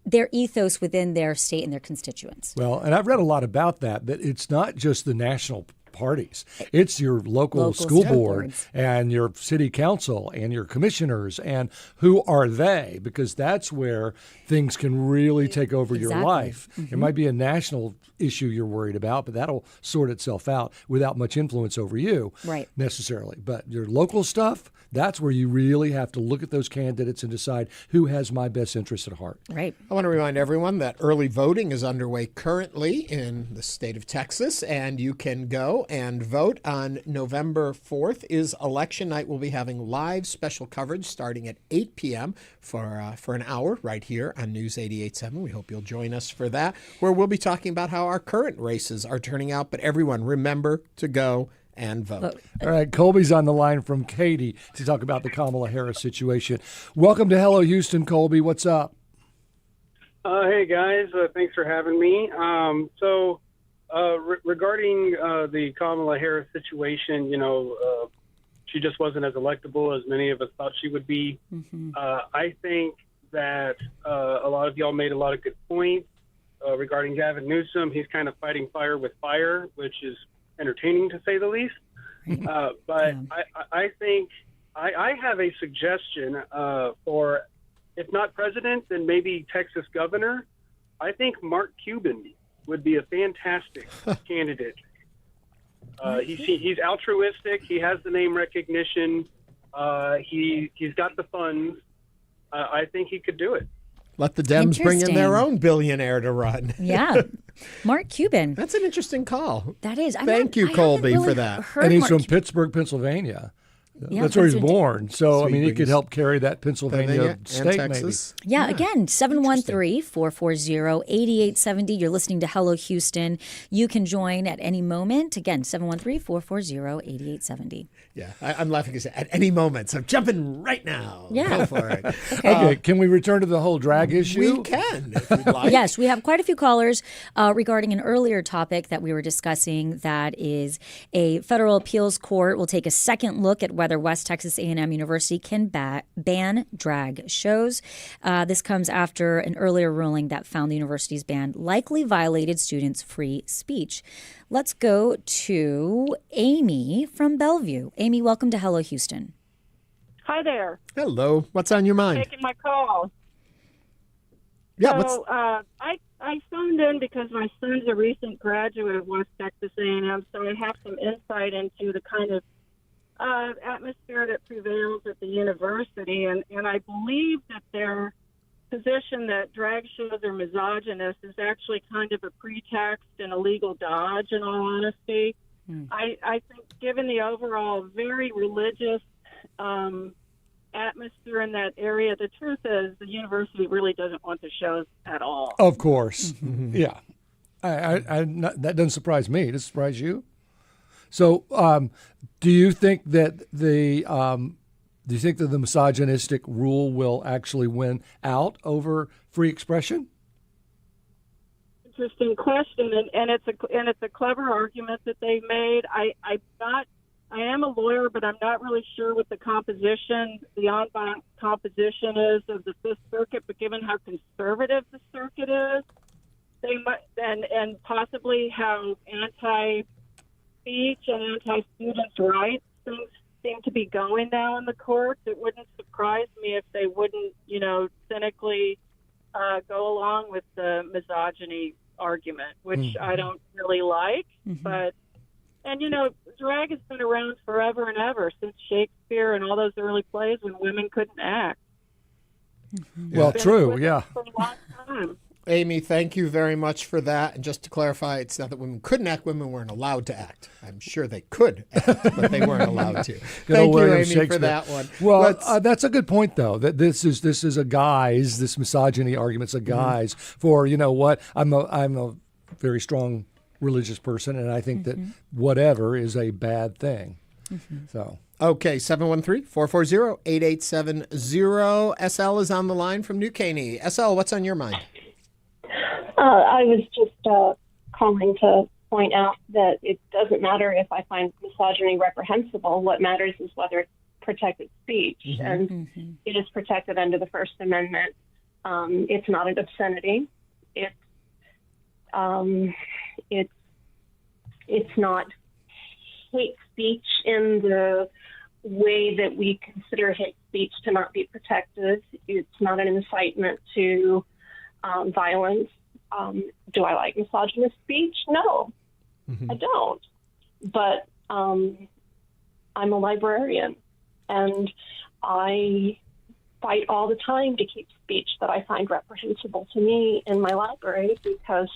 their ethos within their state and their constituents. Well, and I've read a lot about that it's not just the national parties. It's your local school board and your city council and your commissioners, and who are they? Because that's where things can really take over your life. Mm-hmm. It might be a national issue you're worried about, but that'll sort itself out without much influence over you necessarily. But your local stuff, that's where you really have to look at those candidates and decide who has my best interest at heart. Right. I want to remind everyone that early voting is underway currently in the state of Texas, and you can go and vote. On November 4th is election night. We'll be having live special coverage starting at 8 p.m. for an hour right here on News 88.7. We hope you'll join us for that, where we'll be talking about how our current races are turning out. But everyone, remember to go and vote. All right, Colby's on the line from Katy to talk about the Kamala Harris situation. Welcome to Hello Houston, Colby. What's up? Hey, guys. Thanks for having me. Regarding the Kamala Harris situation, she just wasn't as electable as many of us thought she would be. I think that a lot of y'all made a lot of good points regarding Gavin Newsom. He's kind of fighting fire with fire, which is entertaining to say the least. But I think I have a suggestion for, if not president, then maybe Texas governor. I think Mark Cuban would be a fantastic candidate. He's altruistic. He has the name recognition. He's got the funds. I think he could do it. Let the Dems bring in their own billionaire to run. Yeah. Mark Cuban. That's an interesting call. That is. Thank you, Colby, for that. And he's from Pittsburgh, Pennsylvania. Yeah, that's where he's born. So, So I mean, he could help carry that Pennsylvania state, Texas. maybe. Yeah, again, 713-440-8870. You're listening to Hello Houston. You can join at any moment. Again, 713-440-8870. Yeah, I'm laughing because at any moment. So I'm jumping right now. Yeah. Go for it. Okay, can we return to the whole drag issue? We can, if you'd like. Yes, we have quite a few callers regarding an earlier topic that we were discussing. That is, a federal appeals court will take a second look at whether West Texas A&M University can ban drag shows. This comes after an earlier ruling that found the university's ban likely violated students' free speech. Let's go to Amy from Bellevue. Amy, welcome to Hello Houston. Hi there. Hello. What's on your mind? Taking my call. Yeah. So I phoned in because my son's a recent graduate of West Texas A&M, so I have some insight into the kind of atmosphere that prevails at the university, and I believe that their position that drag shows are misogynist is actually kind of a pretext and a legal dodge, in all honesty. I think given the overall very religious atmosphere in that area, the truth is the university really doesn't want the shows at all. Of course. Yeah. That doesn't surprise me. Does it surprise you? So, do you think that the misogynistic rule will actually win out over free expression? Interesting question, and it's a clever argument that they made. I am a lawyer, but I'm not really sure what the en banc composition is of the Fifth Circuit. But given how conservative the circuit is, they might, and possibly how anti-speech and anti-students' rights things seem to be going now in the courts, it wouldn't surprise me if they wouldn't, cynically go along with the misogyny argument, which I don't really like. But, drag has been around forever and ever, since Shakespeare and all those early plays when women couldn't act. Well, true, yeah. For a long time. Amy, thank you very much for that. And just to clarify, it's not that women couldn't act, women weren't allowed to act. I'm sure they could act, but they weren't allowed to. Thank you, Amy, for that one. Well, that's a good point, though, that this is a guise, this misogyny argument's a guise for, I'm a very strong religious person, and I think that whatever is a bad thing. So. Okay, 713-440-8870. SL is on the line from New Caney. SL, what's on your mind? I was just calling to point out that it doesn't matter if I find misogyny reprehensible. What matters is whether it's protected speech, and it is protected under the First Amendment. It's not an obscenity. It's not hate speech in the way that we consider hate speech to not be protected. It's not an incitement to violence. Do I like misogynist speech? No, I don't. But I'm a librarian, and I fight all the time to keep speech that I find reprehensible to me in my library because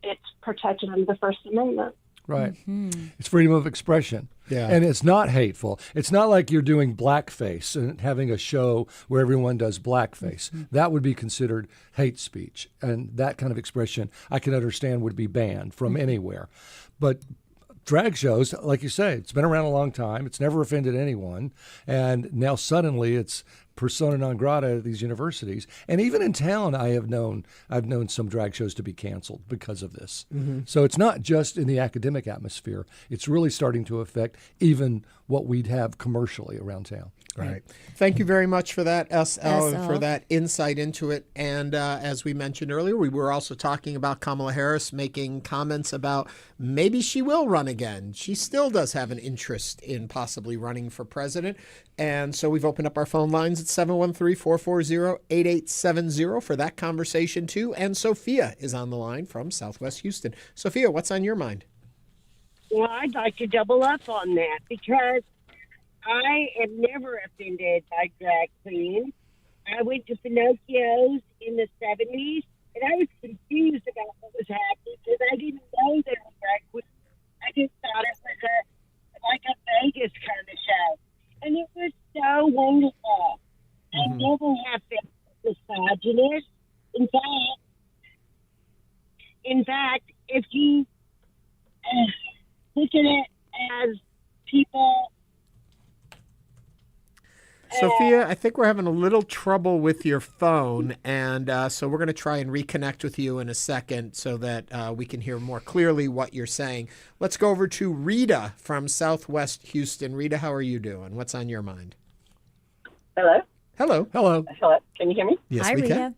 it's protected under the First Amendment. Right. It's freedom of expression. Yeah. And it's not hateful. It's not like you're doing blackface and having a show where everyone does blackface. That would be considered hate speech. And that kind of expression, I can understand, would be banned from anywhere. But drag shows, like you say, it's been around a long time. It's never offended anyone. And now suddenly it's persona non grata at these universities. And even in town, I've known some drag shows to be canceled because of this. So it's not just in the academic atmosphere. It's really starting to affect even what we'd have commercially around town. Right. Thank you very much for that, SL, and SL. for that insight into it. And as we mentioned earlier, we were also talking about Kamala Harris making comments about maybe she will run again. She still does have an interest in possibly running for president. And so we've opened up our phone lines at 713-440-8870 for that conversation, too. And Sophia is on the line from Southwest Houston. Sophia, what's on your mind? Well, I'd like to double up on that because I am never offended by drag queens. I went to Pinocchio's in the 70s, and I was confused about what was happening because I didn't know they were drag queens. I just thought it was like a Vegas kind of show. And it was so wonderful. I never have been misogynist. In fact, if you look at it as people... Sophia, I think we're having a little trouble with your phone, and so we're going to try and reconnect with you in a second so that we can hear more clearly what you're saying. Let's go over to Rita from Southwest Houston. Rita, how are you doing? What's on your mind? Hello? Hello. Hello. Can you hear me? Yes, Hi, we Rita. can.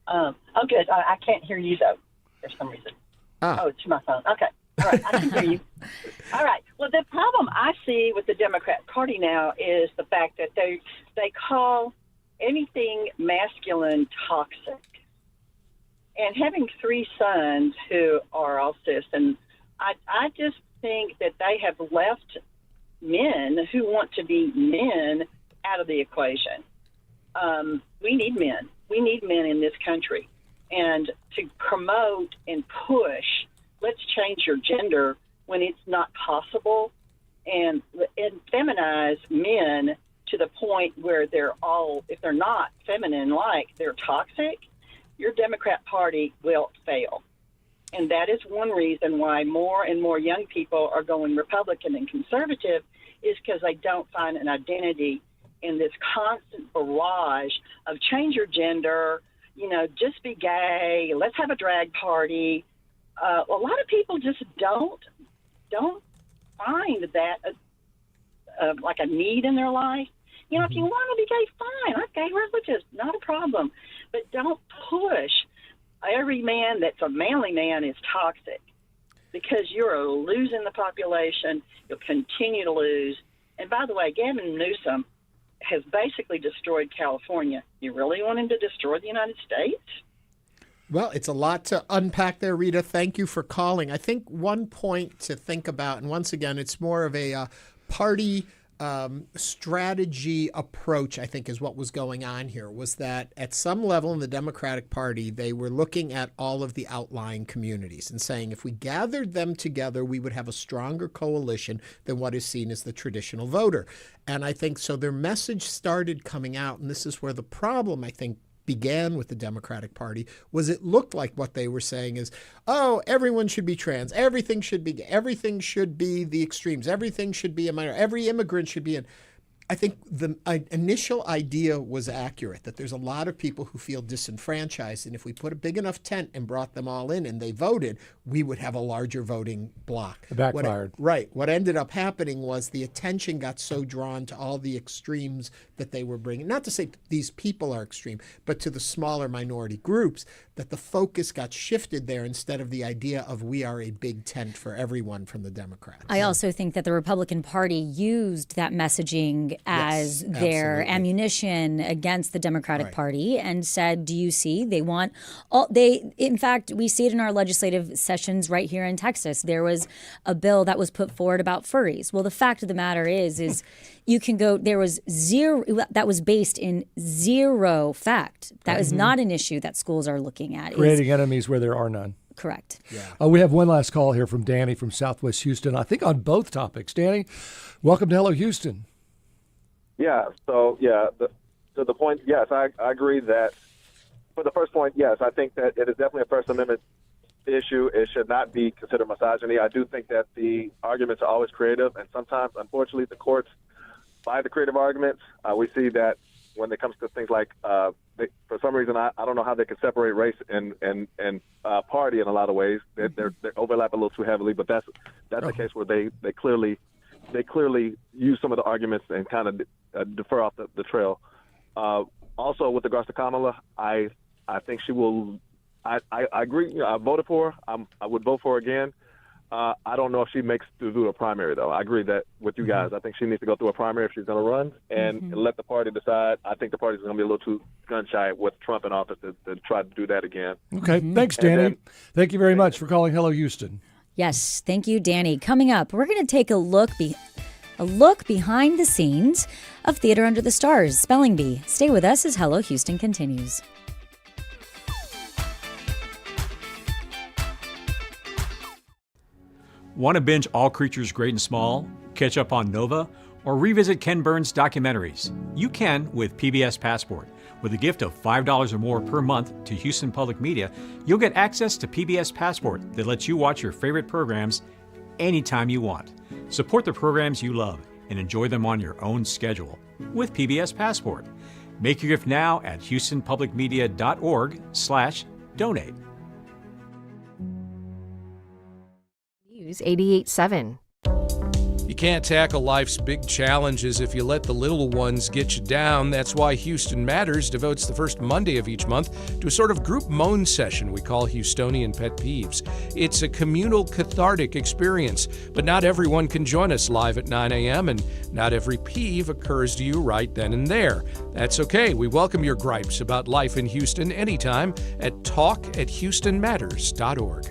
Oh, good. I can't hear you, though, for some reason. Oh, it's my phone. Okay. All right. I can hear you. All right. Well, the problem I see with the Democrat Party now is the fact that they call anything masculine toxic. And having three sons who are all cis, and I just think that they have left men who want to be men out of the equation. We need men. We need men in this country. And to promote and push, let's change your gender when it's not possible, and feminize men to the point where they're all, if they're not feminine-like, they're toxic, your Democrat Party will fail. And that is one reason why more and more young people are going Republican and conservative, is because they don't find an identity in this constant barrage of change your gender, just be gay, let's have a drag party. A lot of people just don't find that like a need in their life. If you want to be gay, fine. I'm gay religious, not a problem. But don't push. Every man that's a manly man is toxic because you're losing the population. You'll continue to lose. And by the way, Gavin Newsom has basically destroyed California. You really want him to destroy the United States? Well, it's a lot to unpack there, Rita. Thank you for calling. I think one point to think about, and once again, it's more of a party strategy approach, I think, is what was going on here, was that at some level in the Democratic Party, they were looking at all of the outlying communities and saying if we gathered them together, we would have a stronger coalition than what is seen as the traditional voter. And I think so their message started coming out, and this is where the problem, I think, began with the Democratic Party, was it looked like what they were saying is, oh, everyone should be trans, everything should be the extremes, everything should be a minor, every immigrant should be in. I think the initial idea was accurate, that there's a lot of people who feel disenfranchised, and if we put a big enough tent and brought them all in and they voted, we would have a larger voting bloc. It backfired. What ended up happening was the attention got so drawn to all the extremes that they were bringing, not to say these people are extreme, but to the smaller minority groups, that the focus got shifted there instead of the idea of we are a big tent for everyone from the Democrats. I also think that the Republican Party used that messaging as their ammunition against the Democratic Party and said, do you see, they want all, in fact, we see it in our legislative sessions right here in Texas. There was a bill that was put forward about furries. Well, the fact of the matter is you can go, there was zero, that was based in zero fact. That is not an issue that schools are looking at. Creating enemies where there are none. Correct. Yeah. We have one last call here from Danny from Southwest Houston, I think on both topics. Danny, welcome to Hello Houston. Yeah, so, to the point, yes, I agree that for the first point, yes, I think that it is definitely a First Amendment issue. It should not be considered misogyny. I do think that the arguments are always creative, and sometimes, unfortunately, the courts buy the creative arguments. We see that when it comes to things like, for some reason, I don't know how they can separate race and party in a lot of ways. They overlap a little too heavily, but that's a case where they clearly use some of the arguments and kind of defer off the trail. Also, with regards to Kamala, I think she will. I agree. I voted for her. I would vote for her again. I don't know if she makes through a primary, though. I agree that with you guys. I think she needs to go through a primary if she's going to run and let the party decide. I think the party's going to be a little too gun-shy with Trump in office to try to do that again. Okay. Thanks, Danny. Thank you very much for calling Hello Houston. Yes. Thank you, Danny. Coming up, we're going to take a look behind the scenes of Theater Under the Stars, Spelling Bee. Stay with us as Hello Houston continues. Want to binge All Creatures Great and Small, catch up on Nova, or revisit Ken Burns' documentaries? You can with PBS Passport. With a gift of $5 or more per month to Houston Public Media, you'll get access to PBS Passport that lets you watch your favorite programs anytime you want. Support the programs you love and enjoy them on your own schedule with PBS Passport. Make your gift now at houstonpublicmedia.org/donate. News 88.7. You can't tackle life's big challenges if you let the little ones get you down. That's why Houston Matters devotes the first Monday of each month to a sort of group moan session we call Houstonian Pet Peeves. It's a communal, cathartic experience, but not everyone can join us live at 9 a.m., and not every peeve occurs to you right then and there. That's okay. We welcome your gripes about life in Houston anytime at talk@houstonmatters.org.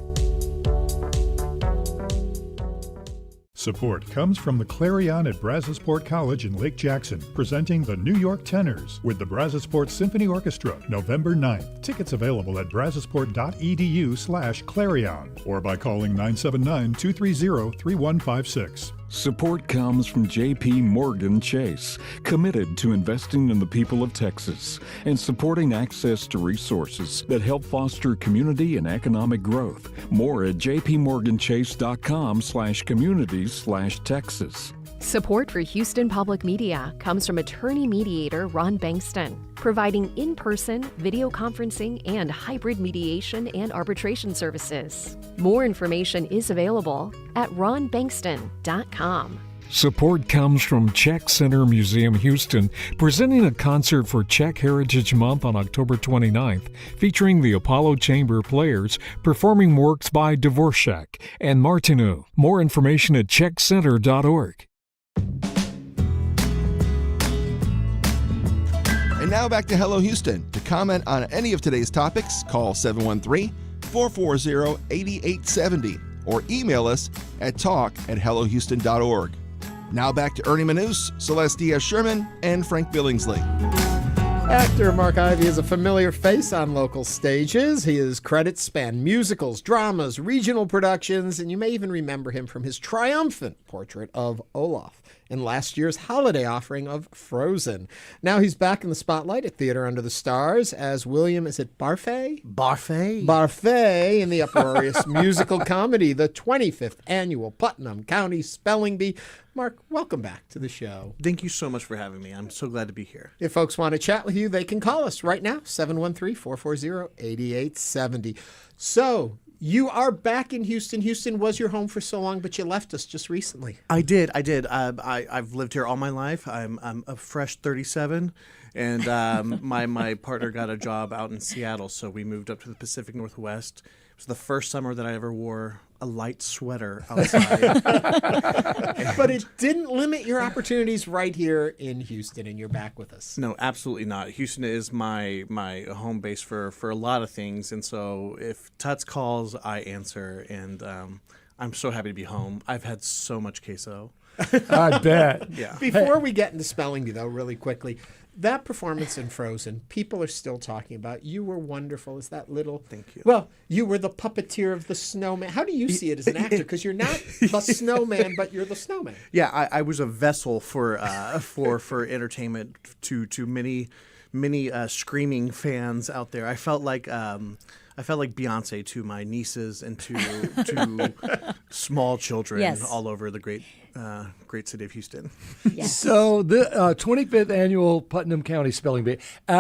Support comes from the Clarion at Brazosport College in Lake Jackson, presenting the New York Tenors with the Brazosport Symphony Orchestra, November 9th. Tickets available at brazosport.edu/Clarion or by calling 979-230-3156. Support comes from J.P. Morgan Chase, committed to investing in the people of Texas and supporting access to resources that help foster community and economic growth. More at jpmorganchase.com/communities/Texas. Support for Houston Public Media comes from attorney mediator Ron Bankston, providing in-person, video conferencing, and hybrid mediation and arbitration services. More information is available at ronbankston.com. Support comes from Czech Center Museum Houston, presenting a concert for Czech Heritage Month on October 29th, featuring the Apollo Chamber Players performing works by Dvorak and Martinu. More information at czechcenter.org. And now back to Hello Houston. To comment on any of today's topics, call 713-440-8870 or email us at talk@hellohouston.org. Now back to Ernie Manous, Celeste Diaz-Sherman, and Frank Billingsley. Actor Mark Ivey is a familiar face on local stages. His credits span musicals, dramas, regional productions, and you may even remember him from his triumphant portrait of Olaf in last year's holiday offering of Frozen. Now he's back in the spotlight at Theater Under the Stars as William, is it Barfay? Barfay in the uproarious musical comedy, the 25th Annual Putnam County Spelling Bee. Mark, welcome back to the show. Thank you so much for having me. I'm so glad to be here. If folks want to chat with you, they can call us right now, 713-440-8870. So, you are back in Houston. Houston was your home for so long, but you left us just recently. I did. I've lived here all my life. I'm a fresh 37, and my partner got a job out in Seattle, so we moved up to the Pacific Northwest. It was the first summer that I ever wore a light sweater outside. But it didn't limit your opportunities right here in Houston, and you're back with us. No, absolutely not. Houston is my home base for a lot of things, and so if TUTS calls, I answer, and I'm so happy to be home. I've had so much queso. I bet. Yeah. Before we get into Spelling Bee, though, really quickly, that performance in Frozen, people are still talking about. You were wonderful as that little. Thank you. Well, you were the puppeteer of the snowman. How do you see it as an actor? Because you're not the snowman, but you're the snowman. Yeah, I was a vessel for entertainment to many screaming fans out there. I felt like Beyonce to my nieces and to small children all over the great city of Houston. Yes. So the 25th annual Putnam County Spelling Bee.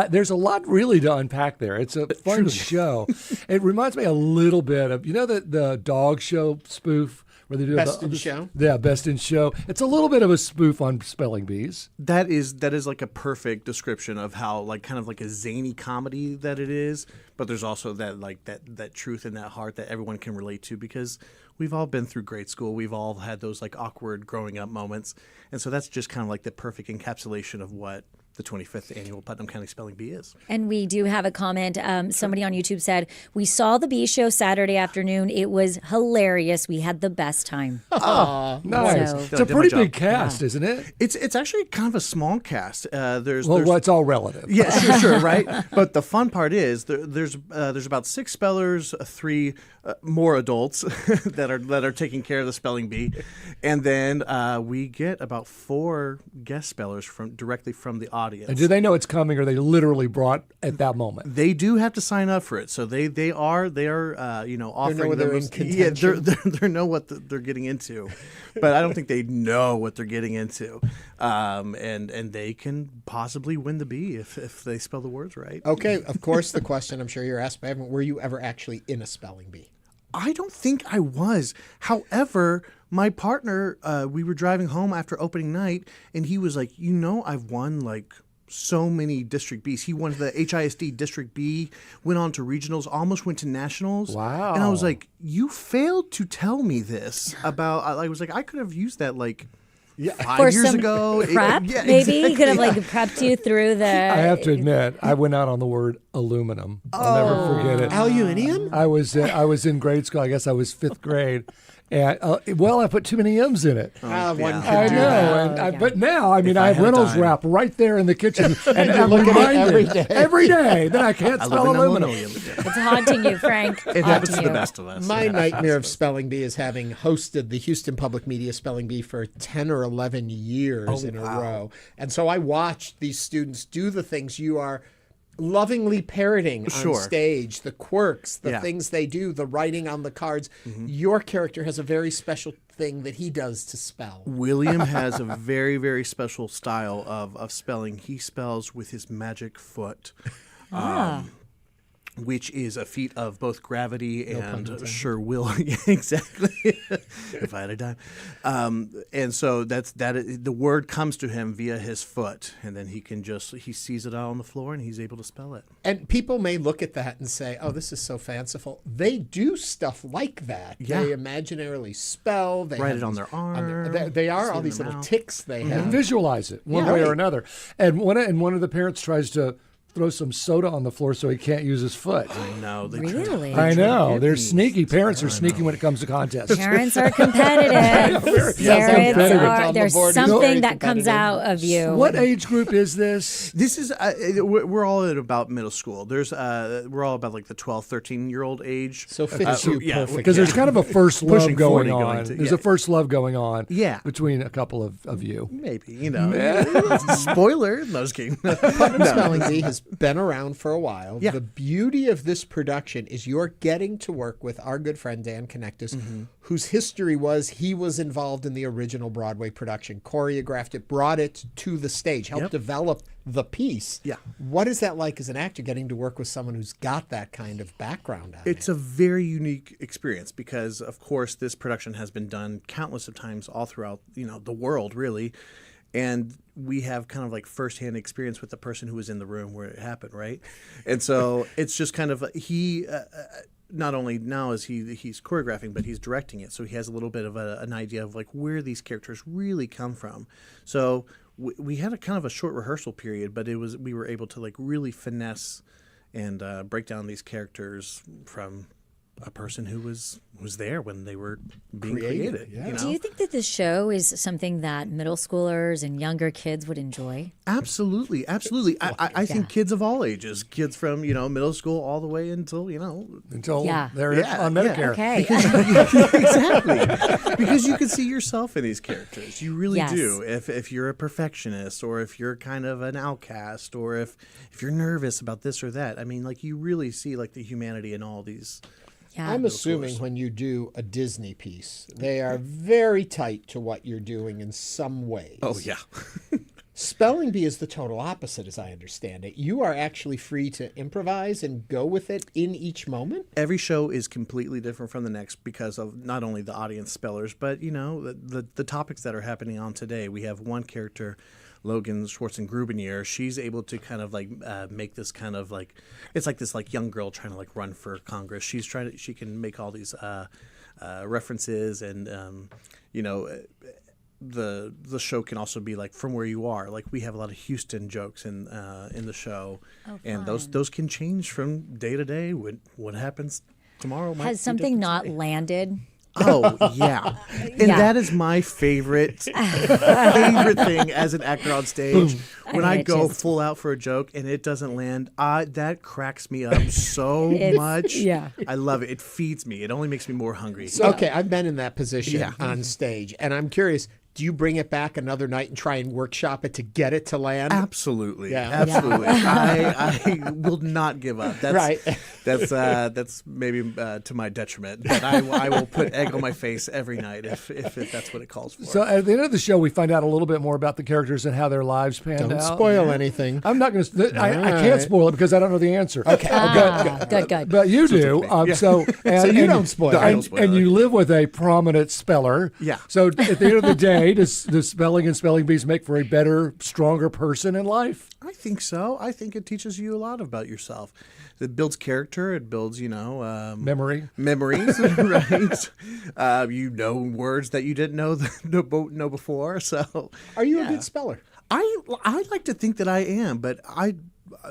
There's a lot really to unpack there. It's a fun show. It reminds me a little bit of the dog show spoof. Where they do Best in Show? Yeah, Best in Show. It's a little bit of a spoof on spelling bees. That is like a perfect description of how kind of like a zany comedy that it is, but there's also that truth in that heart that everyone can relate to, because we've all been through grade school. We've all had those awkward growing up moments. And so that's just kind of like the perfect encapsulation of what the 25th annual Putnam County Spelling Bee is. And we do have a comment. Somebody on YouTube said, we saw the bee show Saturday afternoon. It was hilarious. We had the best time. Oh, nice. So, it's a pretty big cast, isn't it? It's actually kind of a small cast. It's all relative. Yeah, sure, right? But the fun part is there's about 6 spellers, 3 more adults that are taking care of the spelling bee, and then we get about 4 guest spellers directly from the audience. And do they know it's coming, or are they literally brought at that moment? They do have to sign up for it, so they are offering them. They know what they're getting into, but I don't think they know what they're getting into, and they can possibly win the bee if they spell the words right. Okay, of course, the question I'm sure you're asked by everyone: were you ever actually in a spelling bee? I don't think I was. However, my partner, we were driving home after opening night, and he was like, I've won so many district Bs. He won the HISD district B, went on to regionals, almost went to nationals. Wow. And I was like, you failed to tell me this about, I was like, I could have used that 5 years ago. Prep, yeah, maybe exactly. he could have prepped you through the. I have to admit, I went out on the word aluminum. I'll never forget it. Aluminium? I was in grade school. I guess I was 5th grade. And I put too many M's in it. One could I do know, that. but now, I have Reynolds wrap right there in the kitchen, and I'm look at it reminded every day that I can't spell aluminum. It's haunting you, Frank. It happens to the best of us. My nightmare of spelling bee is having hosted the Houston Public Media Spelling Bee for 10 or 11 years in a row. And so I watched these students do the things you are lovingly parroting on stage, the quirks, the things they do, the writing on the cards. Mm-hmm. Your character has a very special thing that he does to spell. William has a very, very special style of spelling. He spells with his magic foot. Which is a feat of both gravity and sure will. Yeah, exactly. If I had a dime. And so the word comes to him via his foot, and then he sees it out on the floor and he's able to spell it. And people may look at that and say, oh, this is so fanciful. They do stuff like that. Yeah. They imaginarily spell. They write it on their arm. They are all these little mouth. ticks they have. And visualize it one way or another. And one of the parents tries to throw some soda on the floor so he can't use his foot. I know. Really? I know. They're sneaky. Parents are sneaky when it comes to contests. Parents are competitive. There's something that comes out of you. What age group is this? This is, we're all at about middle school. We're all about the 12, 13-year-old age. So fits you perfect. Because there's kind of a first love going on. There's a first love going on between a couple of you. Maybe, Spoiler. No, I was kidding. Putnam Spelling Bee has been around for a while. Yeah. The beauty of this production is you're getting to work with our good friend Dan Connectus, whose history was he was involved in the original Broadway production, choreographed it, brought it to the stage, helped develop the piece. Yeah. What is that like as an actor, getting to work with someone who's got that kind of background on It's a very unique experience because, of course, this production has been done countless of times all throughout the world, really. And we have kind of firsthand experience with the person who was in the room where it happened, right? And so it's just kind of he not only now is he's choreographing, but he's directing it, so he has a little bit of an idea of where these characters really come from. So we had a kind of a short rehearsal period, but we were able to really finesse and break down these characters from a person who was there when they were being Created, created. yeah. You know? Do you think that this show is something that middle schoolers and younger kids would enjoy? Absolutely. I think kids of all ages, kids from middle school all the way until they're Yeah, on Medicare. Okay. Exactly. Because you can see yourself in these characters. You really Yes. do. If you're a perfectionist, or if you're kind of an outcast, or if you're nervous about this or that. I mean, like, you really see like the humanity in all these. Yeah. I'm assuming when you do a Disney piece, they are very tight to what you're doing in some ways. Oh, yeah. Spelling Bee is the total opposite, as I understand it. You are actually free to improvise and go with it in each moment. Every show is completely different from the next because of not only the audience spellers, but the topics that are happening on today. We have one character, Logan Schwartzengruber. She's able to kind of like make this kind of like, it's like this like young girl trying to like run for Congress. She can make all these references, and the show can also be like from where you are. Like, we have a lot of Houston jokes in the show, and those can change from day to day. What happens tomorrow might Has be something different not today. landed? Oh, yeah. And that is my favorite thing as an actor on stage. When I go full out for a joke and it doesn't land, that cracks me up so much. Yeah. I love it. It feeds me. It only makes me more hungry. So, okay, I've been in that position Yeah. on stage, and I'm curious, do you bring it back another night and try and workshop it to get it to land? Absolutely. Yeah. Absolutely. I will not give up. That's, Right. That's maybe to my detriment, but I will put egg on my face every night if that's what it calls for. So at the end of the show, we find out a little bit more about the characters and how their lives panned out. Don't spoil anything. I'm not going to. I can't spoil it because I don't know the answer. Okay. Good. But you do. So you don't spoil it. And you live with a prominent speller. Yeah. So at the end of the day, does spelling and spelling bees make for a better, stronger person in life? I think so. I think it teaches you a lot about yourself. It builds character. It builds, memories, right? You know words that you didn't know before. So, Are you a good speller? I like to think that I am, but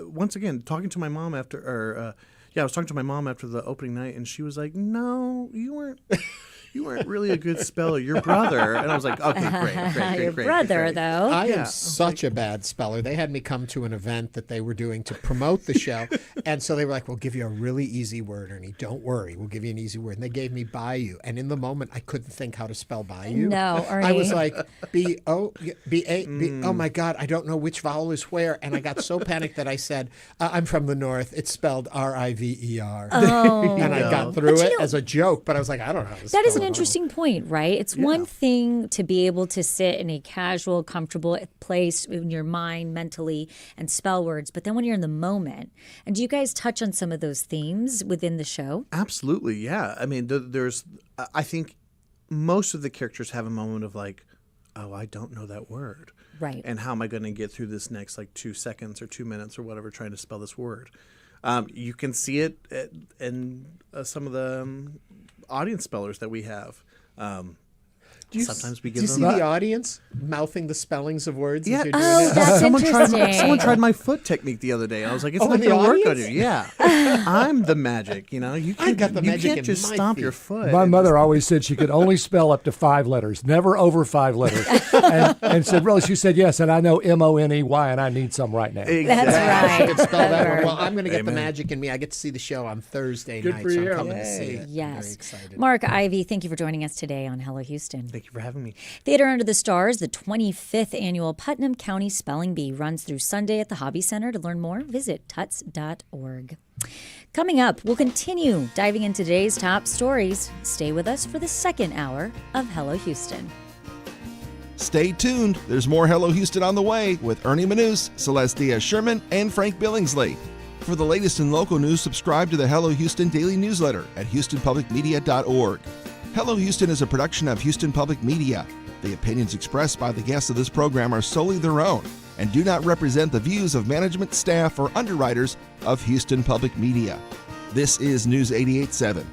once again, talking to my mom after, I was talking to my mom after the opening night, and she was like, "No, you weren't." You weren't really a good speller. Your brother. And I was like, okay, great. Your brother, though. I am such a bad speller. They had me come to an event that they were doing to promote the show. And so they were like, we'll give you a really easy word, Ernie. Don't worry. We'll give you an easy word. And they gave me Bayou. And in the moment, I couldn't think how to spell Bayou. No, Ernie. I was like, B-O-B-A, oh my God, I don't know which vowel is where. And I got so panicked that I said, I'm from the North. It's spelled R-I-V-E-R. Oh. And I got through it as a joke. But I was like, I don't know how to spell That is an it. interesting point, right? It's one thing to be able to sit in a casual, comfortable place in your mind mentally and spell words, but then when you're in the moment, and do you guys touch on some of those themes within the show? Absolutely, yeah. I mean, I think most of the characters have a moment of like, oh, I don't know that word. Right. And how am I going to get through this next like 2 seconds or 2 minutes or whatever trying to spell this word? You can see it in some of the audience spellers that we have. Sometimes we Do give you see them the audience mouthing the spellings of words Yeah. as you're doing Oh, it? that's someone interesting. tried my foot technique the other day. I was like, it's Oh, not in the going to work on audience? you. Yeah. I'm the magic, You can't, got the magic can't in just my stomp feet. your foot. My mother always said she could only spell up to 5 letters, never over 5 letters. and said, really, she said, yes, and I know M-O-N-E-Y, and I need some right now. Exactly. That's I could spell that Clever. one. Well, I'm going to get the Amen. magic in me. I get to see the show on Thursday Good night, for so you. I'm coming to see it. I'm Yes. very excited. Mark Ivy, thank you for joining us today on Hello Houston. Thank you for having me. Theater Under the Stars, the 25th annual Putnam County Spelling Bee runs through Sunday at the Hobby Center. To learn more, visit tuts.org. Coming up, we'll continue diving into today's top stories. Stay with us for the second hour of Hello Houston. Stay tuned. There's more Hello Houston on the way with Ernie Manous, Celestia Sherman, and Frank Billingsley. For the latest in local news, subscribe to the Hello Houston daily newsletter at houstonpublicmedia.org. Hello Houston is a production of Houston Public Media. The opinions expressed by the guests of this program are solely their own and do not represent the views of management, staff, or underwriters of Houston Public Media. This is News 88.7.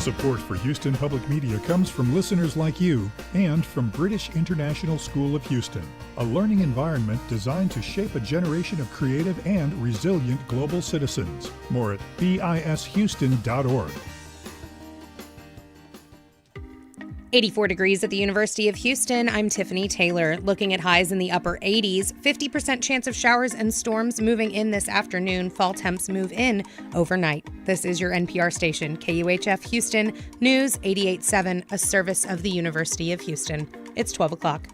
Support for Houston Public Media comes from listeners like you and from British International School of Houston, a learning environment designed to shape a generation of creative and resilient global citizens. More at bishouston.org. 84 degrees at the University of Houston. I'm Tiffany Taylor. Looking at highs in the upper 80s, 50% chance of showers and storms moving in this afternoon. Fall temps move in overnight. This is your NPR station, KUHF Houston, News 88.7, a service of the University of Houston. It's 12 o'clock.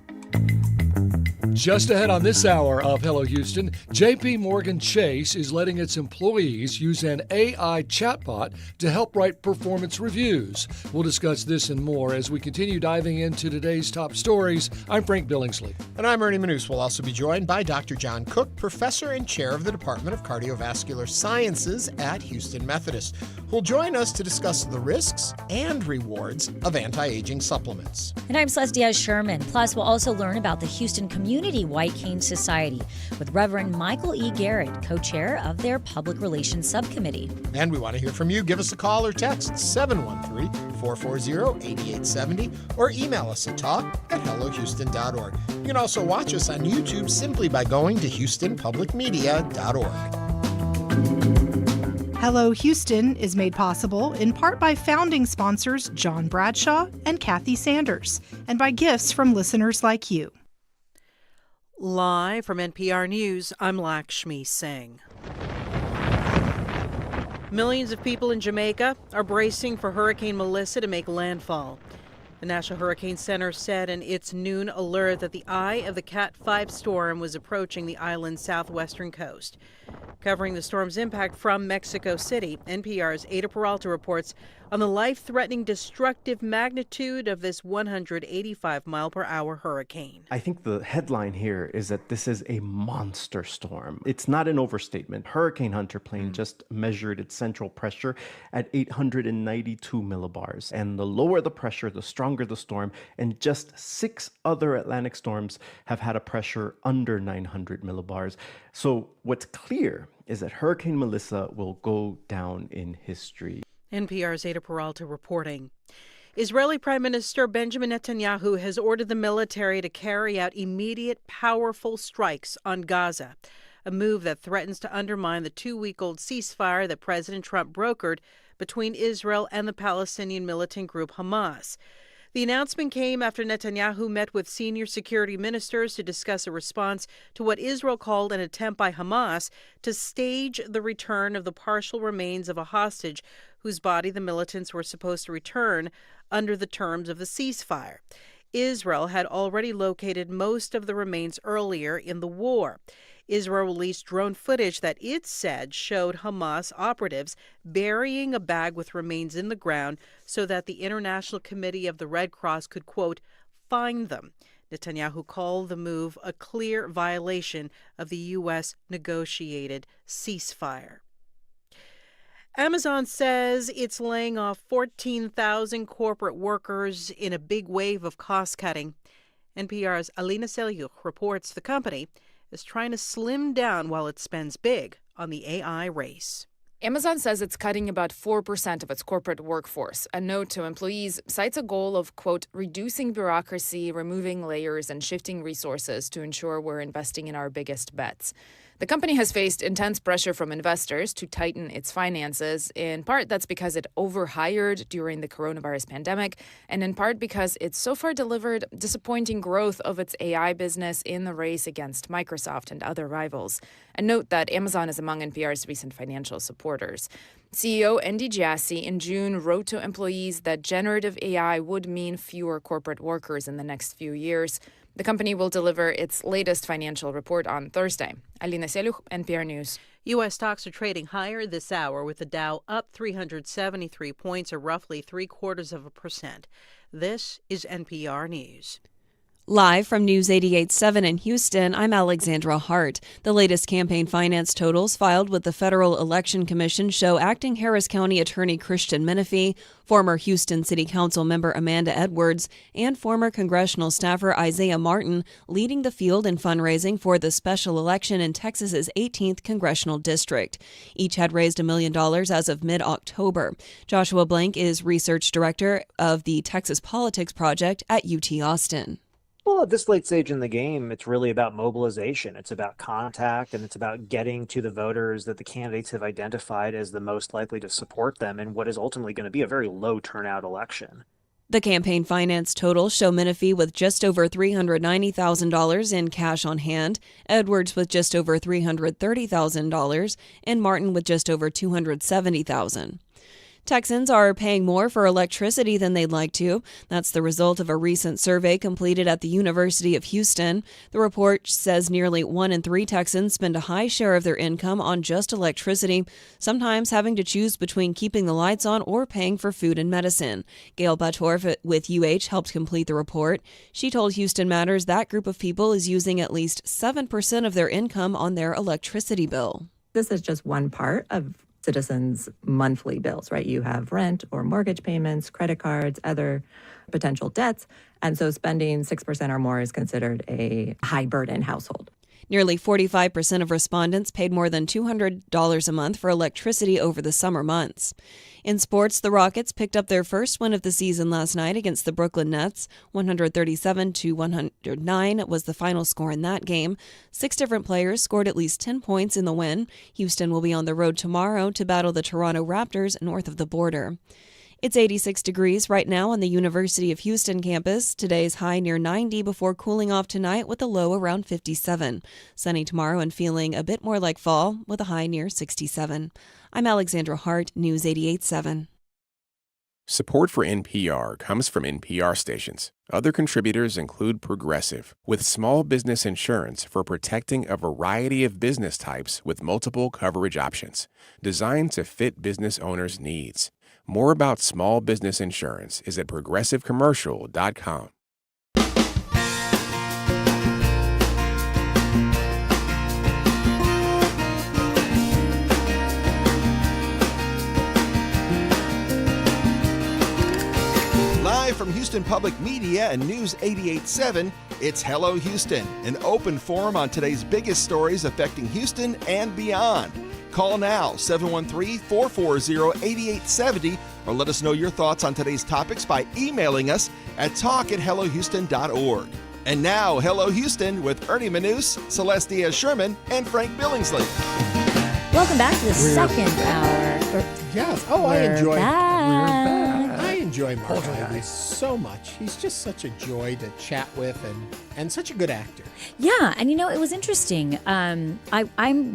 Just ahead on this hour of Hello Houston, JP Morgan Chase is letting its employees use an AI chatbot to help write performance reviews. We'll discuss this and more as we continue diving into today's top stories. I'm Frank Billingsley. And I'm Ernie Manous. We'll also be joined by Dr. John Cook, professor and chair of the Department of Cardiovascular Sciences at Houston Methodist, who'll join us to discuss the risks and rewards of anti-aging supplements. And I'm Celeste Diaz-Sherman. Plus, we'll also learn about the Houston Community White Cane Society with Reverend Michael E. Garrett, co-chair of their Public Relations Subcommittee. And we want to hear from you. Give us a call or text 713-440-8870 or email us at talk@hellohouston.org. You can also watch us on YouTube simply by going to houstonpublicmedia.org. Hello Houston is made possible in part by founding sponsors John Bradshaw and Kathy Sanders, and by gifts from listeners like you. Live from NPR News, I'm Lakshmi Singh. Millions of people in Jamaica are bracing for Hurricane Melissa to make landfall. The National Hurricane Center said in its noon alert that the eye of the Cat 5 storm was approaching the island's southwestern coast. Covering the storm's impact from Mexico City, NPR's Ada Peralta reports on the life-threatening destructive magnitude of this 185-mile-per-hour hurricane. I think the headline here is that this is a monster storm. It's not an overstatement. Hurricane Hunter plane just measured its central pressure at 892 millibars. And the lower the pressure, the stronger the storm. And just 6 other Atlantic storms have had a pressure under 900 millibars. So what's clear is that Hurricane Melissa will go down in history. NPR's Ada Peralta reporting. Israeli Prime Minister Benjamin Netanyahu has ordered the military to carry out immediate, powerful strikes on Gaza, a move that threatens to undermine the 2-week-old ceasefire that President Trump brokered between Israel and the Palestinian militant group Hamas. The announcement came after Netanyahu met with senior security ministers to discuss a response to what Israel called an attempt by Hamas to stage the return of the partial remains of a hostage whose body the militants were supposed to return under the terms of the ceasefire. Israel had already located most of the remains earlier in the war. Israel released drone footage that it said showed Hamas operatives burying a bag with remains in the ground so that the International Committee of the Red Cross could, quote, find them. Netanyahu called the move a clear violation of the U.S. negotiated ceasefire. Amazon says it's laying off 14,000 corporate workers in a big wave of cost-cutting. NPR's Alina Selyukh reports the company is trying to slim down while it spends big on the AI race. Amazon says it's cutting about 4% of its corporate workforce. A note to employees cites a goal of, quote, reducing bureaucracy, removing layers, and shifting resources to ensure we're investing in our biggest bets. The company has faced intense pressure from investors to tighten its finances. In part, that's because it overhired during the coronavirus pandemic, and in part because it's so far delivered disappointing growth of its AI business in the race against Microsoft and other rivals. And note that Amazon is among NPR's recent financial supporters. CEO Andy Jassy in June wrote to employees that generative AI would mean fewer corporate workers in the next few years. The company will deliver its latest financial report on Thursday. Alina Selyukh, NPR News. U.S. stocks are trading higher this hour with the Dow up 373 points, or roughly 0.75%. This is NPR News. Live from News 88.7 in Houston, I'm Alexandra Hart. The latest campaign finance totals filed with the Federal Election Commission show acting Harris County Attorney Christian Menifee, former Houston City Council member Amanda Edwards, and former congressional staffer Isaiah Martin leading the field in fundraising for the special election in Texas's 18th congressional district. Each had raised $1 million as of mid-October. Joshua Blank is research director of the Texas Politics Project at UT Austin. Well, at this late stage in the game, it's really about mobilization. It's about contact, and it's about getting to the voters that the candidates have identified as the most likely to support them in what is ultimately going to be a very low turnout election. The campaign finance totals show Menifee with just over $390,000 in cash on hand, Edwards with just over $330,000, and Martin with just over $270,000. Texans are paying more for electricity than they'd like to. That's the result of a recent survey completed at the University of Houston. The report says nearly 1 in 3 Texans spend a high share of their income on just electricity, sometimes having to choose between keeping the lights on or paying for food and medicine. Gail Batorf with UH helped complete the report. She told Houston Matters that group of people is using at least 7% of their income on their electricity bill. This is just one part of citizens' monthly bills, right? You have rent or mortgage payments, credit cards, other potential debts. And so spending 6% or more is considered a high burden household. Nearly 45% of respondents paid more than $200 a month for electricity over the summer months. In sports, the Rockets picked up their first win of the season last night against the Brooklyn Nets. 137-109 was the final score in that game. 6 different players scored at least 10 points in the win. Houston will be on the road tomorrow to battle the Toronto Raptors north of the border. It's 86 degrees right now on the University of Houston campus. Today's high near 90 before cooling off tonight with a low around 57. Sunny tomorrow and feeling a bit more like fall with a high near 67. I'm Alexandra Hart, News 88.7. Support for NPR comes from NPR stations. Other contributors include Progressive, with small business insurance for protecting a variety of business types with multiple coverage options, designed to fit business owners' needs. More about small business insurance is at progressivecommercial.com. Live from Houston Public Media and News 88.7, it's Hello Houston, an open forum on today's biggest stories affecting Houston and beyond. Call now, 713-440-8870, or let us know your thoughts on today's topics by emailing us at talk@hellohouston.org. And now, Hello Houston with Ernie Manous, Celestia Sherman, and Frank Billingsley. Welcome back to the second hour. Yes. Oh, I enjoy back. I enjoy Mark Ivey so much. He's just such a joy to chat with and such a good actor. Yeah, and it was interesting. I'm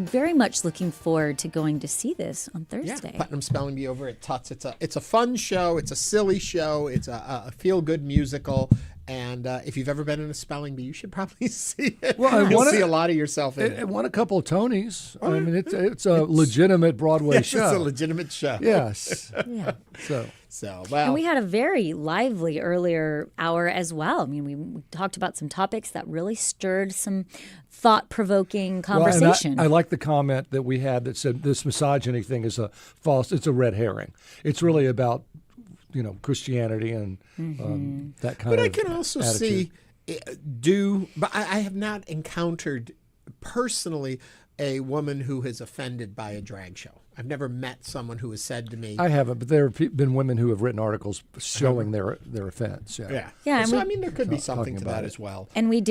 very much looking forward to going to see this on Thursday. Yeah, Putnam Spelling Bee over at TUTS. It's a fun show. It's a silly show. It's a feel-good musical. And if you've ever been in a spelling bee, you should probably see it. Well, you'll see a lot of yourself in it. It won a couple of Tonys. I mean, it's a legitimate Broadway show. It's a legitimate show. Yes. Yeah. So, well. And we had a very lively earlier hour as well. I mean, we talked about some topics that really stirred some thought-provoking conversation. Well, I like the comment that we had that said this misogyny thing is it's a red herring. It's really about Christianity and that kind of attitude. But I can also see, but I have not encountered personally a woman who is offended by a drag show. I've never met someone who has said to me. I haven't, but there have been women who have written articles showing their offense. Yeah. And so, there could be something to that as well. And we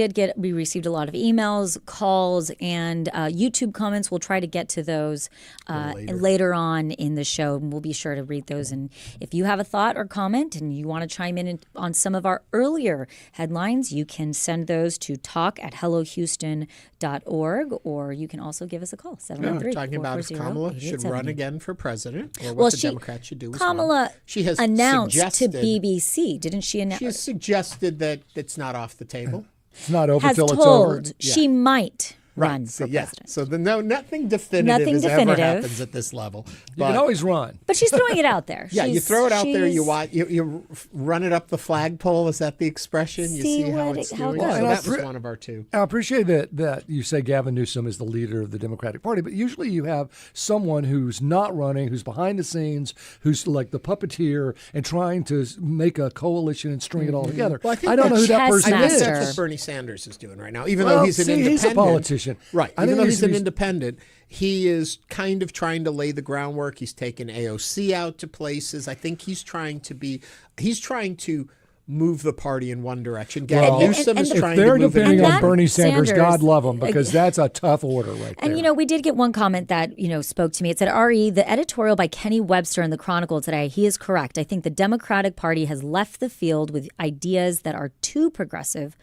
received a lot of emails, calls, and YouTube comments. We'll try to get to those later on in the show, and we'll be sure to read those. And if you have a thought or comment and you want to chime in on some of our earlier headlines, you can send those to talk@hellohouston.org, or you can also give us a call, 713-440-8870. Talking about if Kamala should run again for president, or what the Democrats should do as Kamala well. She has announced to BBC, didn't she? She has suggested that it's not off the table. It's not over has till told it's over. She might run So, for yeah. president. So nothing definitive Nothing ever definitive. happens at this level. You can always run. But she's throwing it out there. Yeah, you She's- throw it out there. You she's- watch. You run it up the flagpole. Is that the expression? You See see how what it's it- how it doing. goes. So And that was one of our two. I appreciate that you say Gavin Newsom is the leader of the Democratic Party, but usually you have someone who's not running, who's behind the scenes, who's like the puppeteer and trying to make a coalition and string it all together. Well, I don't know who that person I think is. that's what Bernie Sanders is doing right now. Even Well, though he's an see, independent, he's a politician. right? I Even think though he's- he's an he's- independent, he is kind of trying to lay the groundwork. He's taken AOC out to places. I think he's trying to move the party in one direction. Gavin Newsom is if trying they're to move depending it in on another. Bernie Sanders, Sanders, God love him, because that's a tough order right there. And, we did get one comment that, spoke to me. It said, RE, the editorial by Kenny Webster in the Chronicle today, he is correct. I think the Democratic Party has left the field with ideas that are too progressive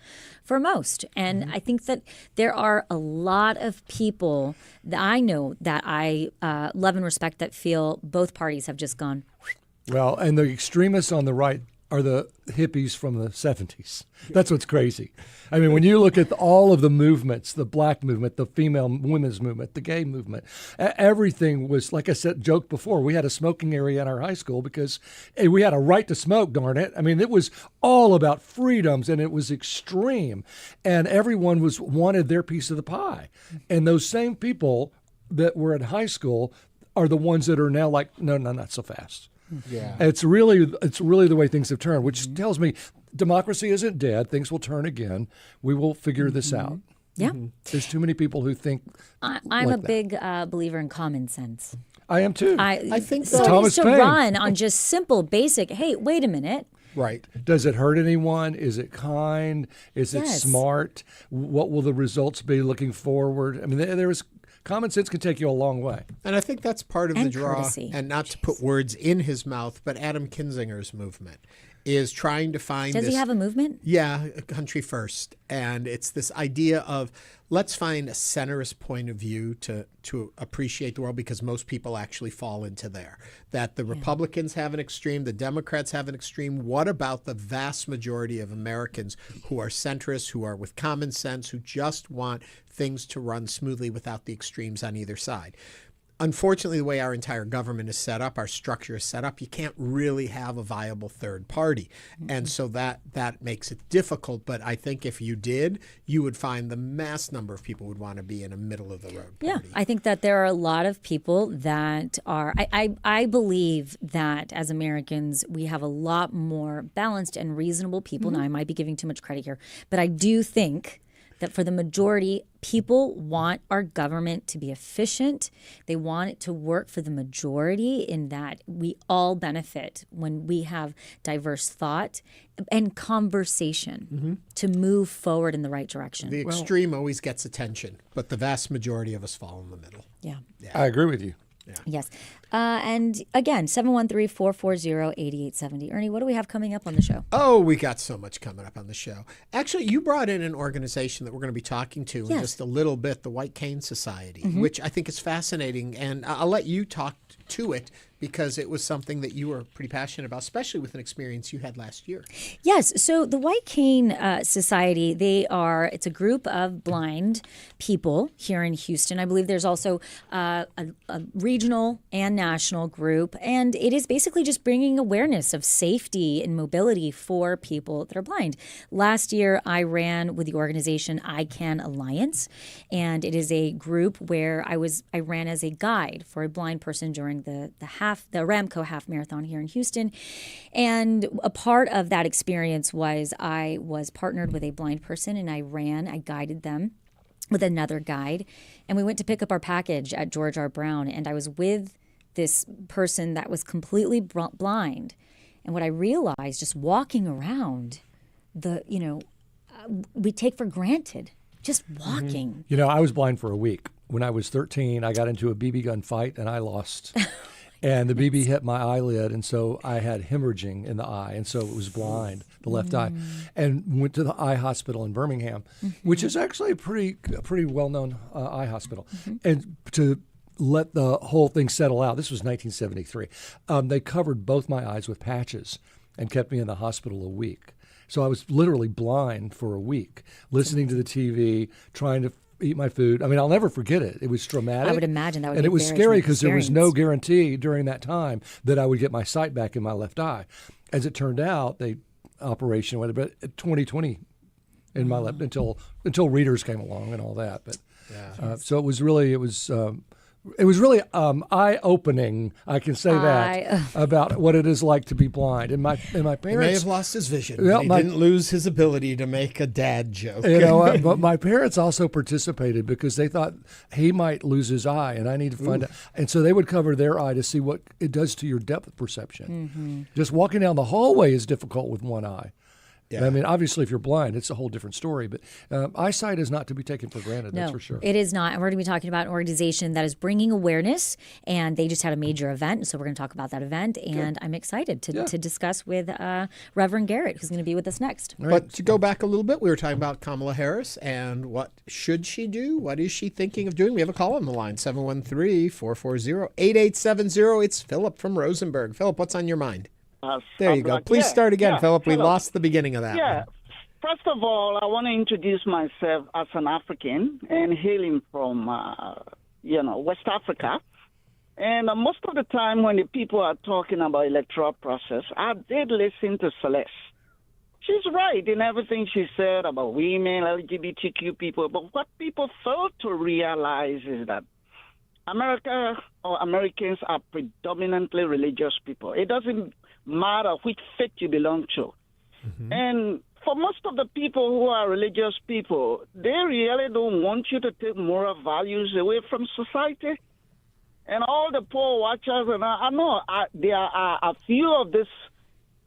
for most. And I think that there are a lot of people that I know that I love and respect that feel both parties have just gone. Well, and the extremists on the right are the hippies from the 70s. That's what's crazy. I mean, when you look at all of the movements, the black movement, the female women's movement, the gay movement, everything was, like I said, joked before, we had a smoking area in our high school because we had a right to smoke, darn it. I mean, it was all about freedoms and it was extreme. And everyone wanted their piece of the pie. And those same people that were in high school are the ones that are now like, no, not so fast. Yeah. It's really the way things have turned, which tells me democracy isn't dead. Things will turn again. We will figure this out. Yeah. There's too many people who think I'm like a that. big believer in common sense. I am too. I think so. Thomas To Paine. run on just simple, basic, hey, wait a minute. Right. Does it hurt anyone? Is it kind? Is it Yes. smart? What will the results be looking forward? I mean, there's common sense can take you a long way. And I think that's part of And the draw. courtesy. And not to put words in his mouth, but Adam Kinzinger's movement is trying to find Does this. he have a movement? Yeah, country first. And it's this idea of let's find a centrist point of view to appreciate the world, because most people actually fall into there. That the Republicans have an extreme, the Democrats have an extreme. What about the vast majority of Americans who are centrists, who are with common sense, who just want things to run smoothly without the extremes on either side? Unfortunately, the way our entire government is set up, our structure is set up, you can't really have a viable third party. And so that makes it difficult. But I think if you did, you would find the mass number of people would want to be in a middle of the road party. Yeah, I think that there are a lot of people that are, I believe that as Americans, we have a lot more balanced and reasonable people. Now, I might be giving too much credit here, but I do think that for the majority, people want our government to be efficient. They want it to work for the majority, in that we all benefit when we have diverse thought and conversation to move forward in the right direction. The extreme always gets attention, but the vast majority of us fall in the middle. Yeah. I agree with you. Yes. And again, 713-440-8870. Ernie, what do we have coming up on the show? Oh, we got so much coming up on the show. Actually, you brought in an organization that we're going to be talking to in just a little bit, the White Cane Society, which I think is fascinating. And I'll let you talk to it, because it was something that you were pretty passionate about, especially with an experience you had last year. Yes. So the White Cane Society, it's a group of blind people here in Houston. I believe there's also a regional and national group. And it is basically just bringing awareness of safety and mobility for people that are blind. Last year, I ran with the organization I Can Alliance. And it is a group where I ran as a guide for a blind person during the Aramco half marathon here in Houston. And a part of that experience was I was partnered with a blind person, and I guided them with another guide. And we went to pick up our package at George R. Brown, and I was with this person that was completely blind. And what I realized just walking around, we take for granted just walking. I was blind for a week. When I was 13, I got into a BB gun fight and I lost. And the BB hit my eyelid, and so I had hemorrhaging in the eye, and so it was blind, the left eye, and went to the eye hospital in Birmingham, which is actually a pretty well-known eye hospital. And to let the whole thing settle out, this was 1973, they covered both my eyes with patches and kept me in the hospital a week. So I was literally blind for a week, listening to the TV, trying to eat my food. I mean, I'll never forget it. It was traumatic. I would imagine that would and be it was a very scary traumatic because there was no experience. guarantee during that time that I would get my sight back in my left eye. As it turned out, operation whatever, but 2020 in my left until readers came along and all that. But so it was really eye-opening. I can say that about what it is like to be blind. And my parents He may have lost his vision. Yeah, But he didn't lose his ability to make a dad joke. But my parents also participated because they thought he might lose his eye, and I need to find out. And so they would cover their eye to see what it does to your depth perception. Mm-hmm. Just walking down the hallway is difficult with one eye. Yeah. I mean, obviously, if you're blind, it's a whole different story. But eyesight is not to be taken for granted, that's for sure. It is not. And we're going to be talking about an organization that is bringing awareness, and they just had a major event. So we're going to talk about that event, and I'm excited to discuss with Reverend Garrett, who's going to be with us next. Right. But to go back a little bit, we were talking about Kamala Harris and what should she do? What is she thinking of doing? We have a call on the line, 713-440-8870. It's Philip from Rosenberg. Philip, what's on your mind? There you go. Please start again, Philip. We lost the beginning of that. Yeah. First of all, I want to introduce myself as an African and hailing from, West Africa. And most of the time when the people are talking about electoral process, I did listen to Celeste. She's right in everything she said about women, LGBTQ people. But what people fail to realize is that America or Americans are predominantly religious people. It doesn't matter which faith you belong to. Mm-hmm. And for most of the people who are religious people, they really don't want you to take moral values away from society. And all the poll watchers, and I know there are a few of this,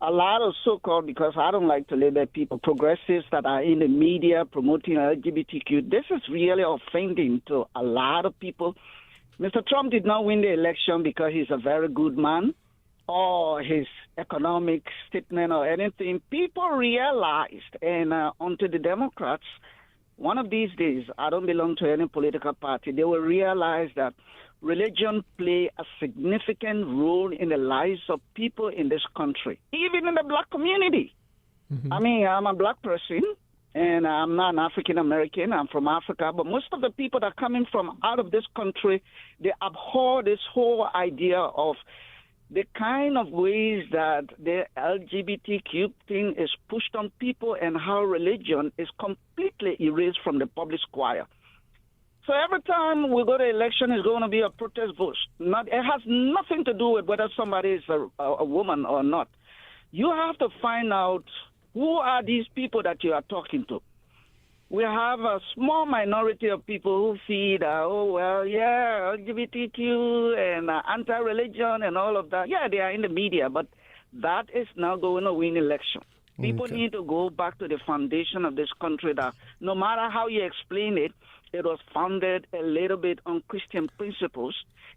a lot of so-called, because I don't like to label people, progressives that are in the media promoting LGBTQ. This is really offending to a lot of people. Mr. Trump did not win the election because he's a very good man or his economic statement or anything. People realized, and onto the Democrats, one of these days, I don't belong to any political party, they will realize that religion play a significant role in the lives of people in this country, even in the black community. Mm-hmm. I mean, I'm a black person, and I'm not an African-American. I'm from Africa. But most of the people that are coming from out of this country, they abhor this whole idea of the kind of ways that the LGBTQ thing is pushed on people and how religion is completely erased from the public square. So every time we go to election, it's going to be a protest vote. It has nothing to do with whether somebody is a woman or not. You have to find out who are these people that you are talking to. We have a small minority of people who see that, LGBTQ and anti-religion and all of that. Yeah, they are in the media, but that is not going to win election. People need to go back to the foundation of this country that no matter how you explain it, it was founded a little bit on Christian principles.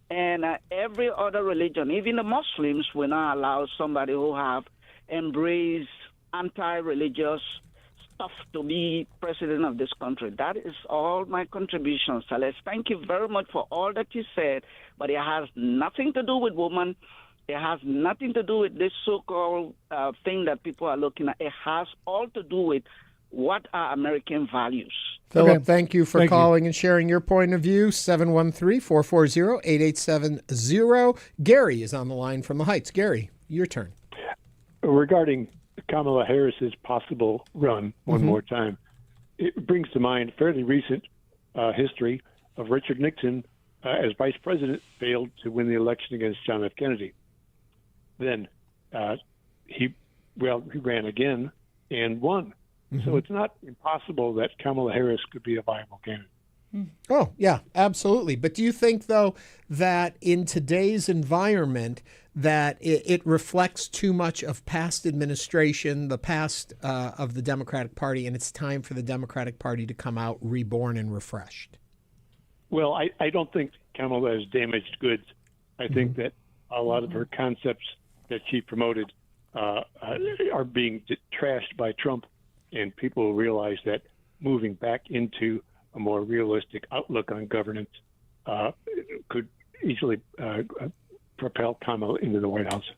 And every other religion, even the Muslims, will not allow somebody who have embraced anti-religious stuff to be president of this country. That is all my contribution, Celeste. Thank you very much for all that you said, but it has nothing to do with women. It has nothing to do with this so-called thing that people are looking at. It has all to do with what are American values. Philip, thank you for calling and sharing your point of view. 713-440-8870. Gary is on the line from the Heights. Gary, your turn. Regarding Kamala Harris's possible run one more time, it brings to mind fairly recent history of Richard Nixon as vice president failed to win the election against John F. Kennedy. Then he ran again and won. So it's not impossible that Kamala Harris could be a viable candidate. Oh, yeah, absolutely. But do you think, though, that in today's environment that it reflects too much of past administration, the past of the Democratic Party, and it's time for the Democratic Party to come out reborn and refreshed? Well, I don't think Kamala is damaged goods. I think that a lot of her concepts that she promoted are being trashed by Trump, and people realize that moving back into a more realistic outlook on governance could easily propel Kamala into the White House.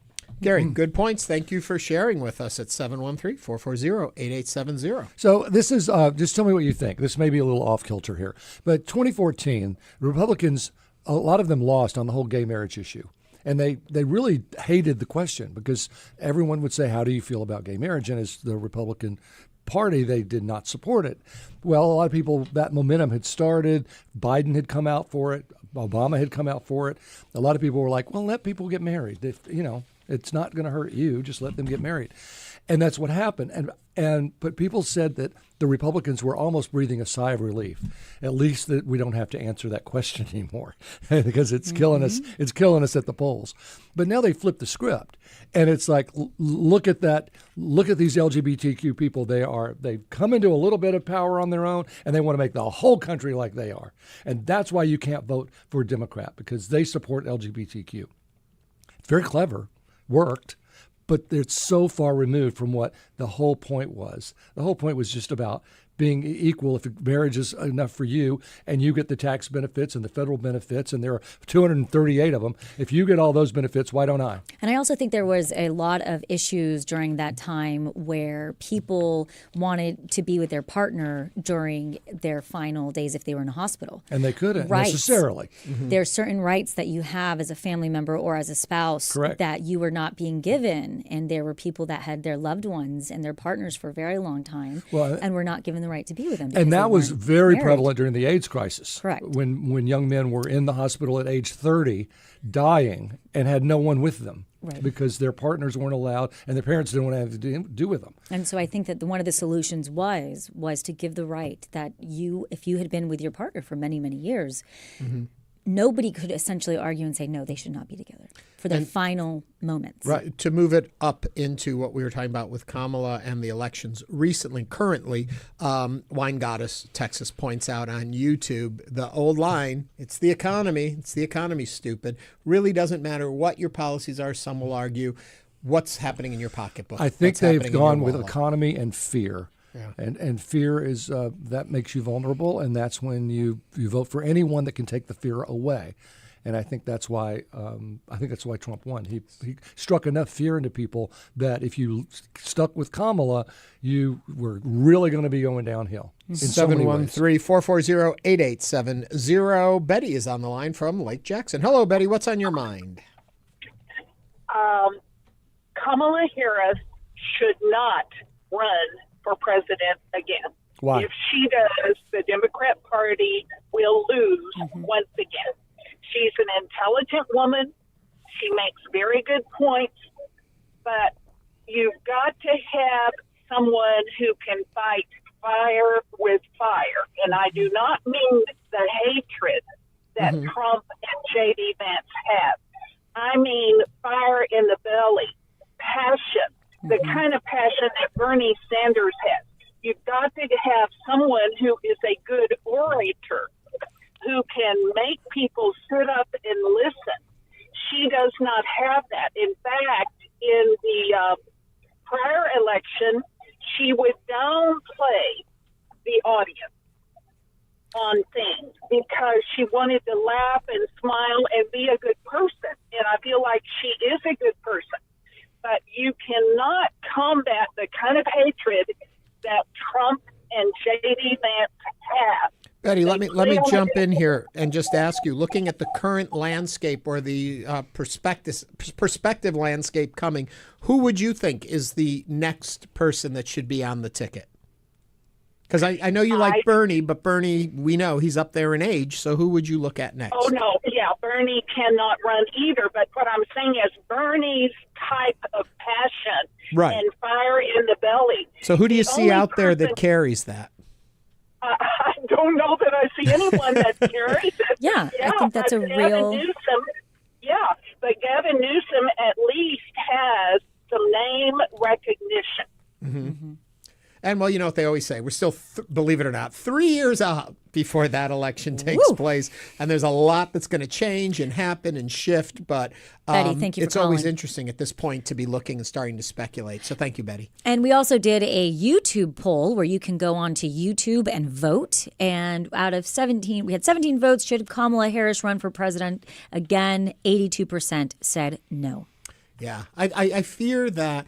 Gary, good points. Thank you for sharing with us at 713-440-8870. So this is, just tell me what you think. This may be a little off kilter here. But 2014, Republicans, a lot of them lost on the whole gay marriage issue. And they really hated the question because everyone would say, how do you feel about gay marriage? And as the Republican Party, they did not support it. Well, a lot of people, that momentum had started. Biden had come out for it. Obama had come out for it. A lot of people were like, well, let people get married. If, it's not going to hurt you. Just let them get married. And that's what happened. But people said that the Republicans were almost breathing a sigh of relief, at least that we don't have to answer that question anymore because it's killing us. It's killing us at the polls. But now they flipped the script, and it's like, look at that. Look at these LGBTQ people. They've come into a little bit of power on their own, and they want to make the whole country like they are. And that's why you can't vote for a Democrat, because they support LGBTQ. It's very clever. Worked, but it's so far removed from what the whole point was. The whole point was just about being equal. If marriage is enough for you and you get the tax benefits and the federal benefits, and there are 238 of them, if you get all those benefits, why don't I? And I also think there was a lot of issues during that time where people wanted to be with their partner during their final days if they were in a hospital. And they couldn't necessarily. There are certain rights that you have as a family member or as a spouse that you were not being given. And there were people that had their loved ones and their partners for a very long time and were not given the right to be with them. And that was very prevalent during the AIDS crisis. Correct. When young men were in the hospital at age 30 dying and had no one with them because their partners weren't allowed and their parents didn't want to have to do with them. And so I think that one of the solutions was to give the right that if you had been with your partner for many, many years, nobody could essentially argue and say, no, they should not be together for their final moments. Right. To move it up into what we were talking about with Kamala and the elections currently, Wine Goddess Texas points out on YouTube the old line, it's the economy, stupid. Really doesn't matter what your policies are, some will argue. What's happening in your pocketbook? I think they've gone with economy and fear. Yeah. And fear is that makes you vulnerable, and that's when you vote for anyone that can take the fear away. And I think that's why Trump won. He struck enough fear into people that if you stuck with Kamala, you were really going to be going downhill. 713-440-8870. Betty is on the line from Lake Jackson. Hello, Betty. What's on your mind? Kamala Harris should not run for president again. Why? If she does, the Democrat Party will lose once again. She's an intelligent woman. She makes very good points, but you've got to have someone who can fight fire with fire. And I do not mean the hatred that Trump and J.D. Vance have. I mean fire in the belly, passion, the kind of passion that Bernie Sanders has. You've got to have someone who is a good orator, who can make people sit up and listen. She does not have that. In fact, in the prior election, she would downplay the audience on things because she wanted to laugh and smile and be a good person. And I feel like she is a good person. But you cannot combat the kind of hatred that Trump and J.D. Vance have. Betty, let me jump in here and just ask you, looking at the current landscape or the perspective landscape coming, who would you think is the next person that should be on the ticket? Because I know you like Bernie, but Bernie, we know he's up there in age, so who would you look at next? Oh, no, yeah, Bernie cannot run either, but what I'm saying is Bernie's type of passion and fire in the belly. So who do you see out there that carries that? I don't know that I see anyone that carries it. I think that's a real... But Gavin Newsom at least has some name recognition. And, well, you know what they always say. We're still, believe it or not, 3 years out before that election takes place. And there's a lot that's going to change and happen and shift. But Betty, thank you for it's always calling. interesting at this point to be looking and starting to speculate. So thank you, Betty. And we also did a YouTube poll where you can go onto YouTube and vote. And out of 17, we had 17 votes. Should Kamala Harris run for president again? 82% said no. Yeah. I fear that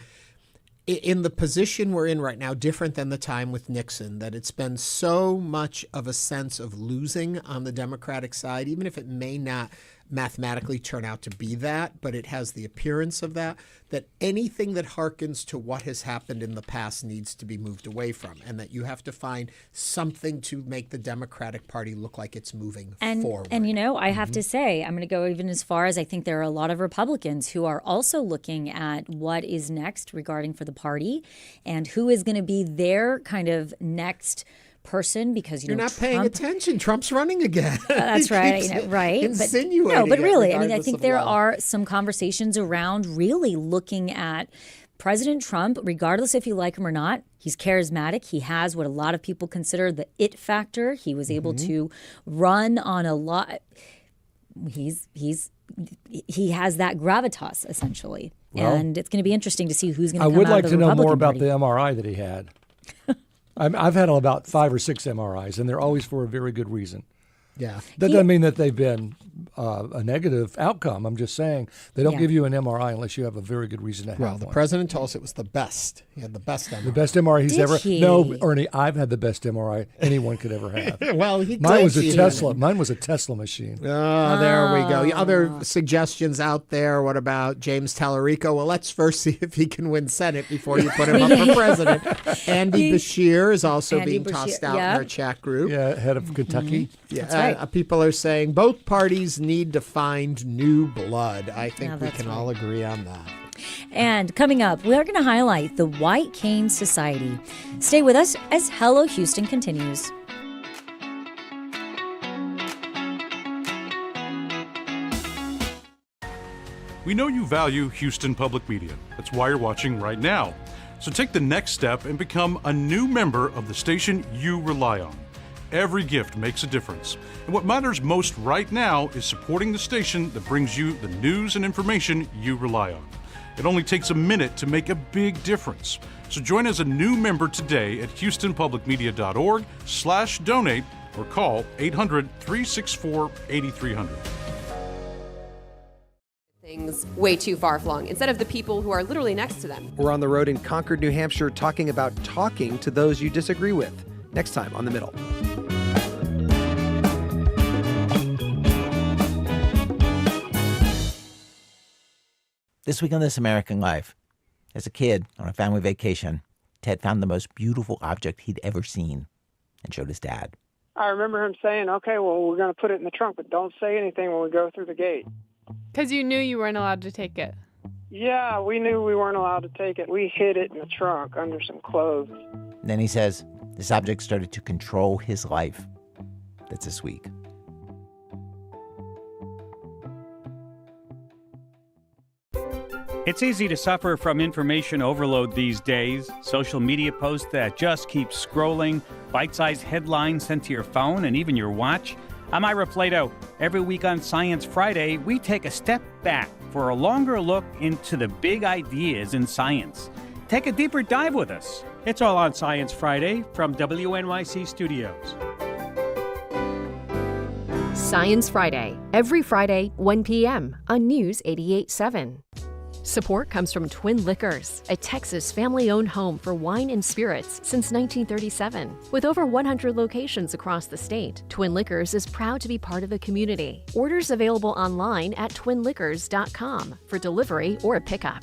in the position we're in right now, different than the time with Nixon, that it's been so much of a sense of losing on the Democratic side, even if it may not mathematically turn out to be that, but it has the appearance of that anything that harkens to what has happened in the past needs to be moved away from, and that you have to find something to make the Democratic Party look like it's moving forward. And, I have to say, I'm going to go even as far as I think there are a lot of Republicans who are also looking at what is next regarding for the party and who is going to be their kind of next person, because you're not paying attention. Trump's running again. That's right, right. Insinuating but really, I think there are some conversations around really looking at President Trump, regardless if you like him or not. He's charismatic. He has what a lot of people consider the it factor. He was able to run on a lot. He has that gravitas essentially, and it's going to be interesting to see who's going to come out of the I would like to know more about Party. the MRI that he had. I've had about 5 or 6 MRIs, and they're always for a very good reason. Yeah. That doesn't mean that they've been a negative outcome. I'm just saying they don't give you an MRI unless you have a very good reason to have one. The president told us it was the best. He had the best MRI. The best MRI he's ever. he? No, Ernie, I've had the best MRI anyone could ever have. Mine was a Tesla. Mine was a Tesla machine. Oh, there we go. Other suggestions out there. What about James Tallarico? Well, let's first see if he can win Senate before you put him up for president. Andy Beshear is also being tossed out in our chat group. Yeah, head of Kentucky. Yeah, That's right. People are saying both parties need to find new blood. I think we can all agree on that. And coming up, we are going to highlight the White Cane Society. Stay with us as Hello Houston continues. We know you value Houston Public Media. That's why you're watching right now. So take the next step and become a new member of the station you rely on. Every gift makes a difference. And what matters most right now is supporting the station that brings you the news and information you rely on. It only takes a minute to make a big difference. So join as a new member today at houstonpublicmedia.org/donate or call 800-364-8300. Things way too far-flung instead of the people who are literally next to them. We're on the road in Concord, New Hampshire, talking about talking to those you disagree with. Next time on The Middle. This week on This American Life, as a kid on a family vacation, Ted found the most beautiful object he'd ever seen and showed his dad. I remember him saying, okay, well, we're going to put it in the trunk, but don't say anything when we go through the gate. Because you knew you weren't allowed to take it. Yeah, we knew we weren't allowed to take it. We hid it in the trunk under some clothes. And then he says this object started to control his life. That's this week. It's easy to suffer from information overload these days. Social media posts that just keep scrolling, bite-sized headlines sent to your phone and even your watch. I'm Ira Flato. Every week on Science Friday, we take a step back for a longer look into the big ideas in science. Take a deeper dive with us. It's all on Science Friday from WNYC Studios. Science Friday, every Friday, 1 p.m. on News 88.7. Support comes from Twin Liquors, a Texas family-owned home for wine and spirits since 1937. With over 100 locations across the state, Twin Liquors is proud to be part of the community. Orders available online at twinliquors.com for delivery or pickup.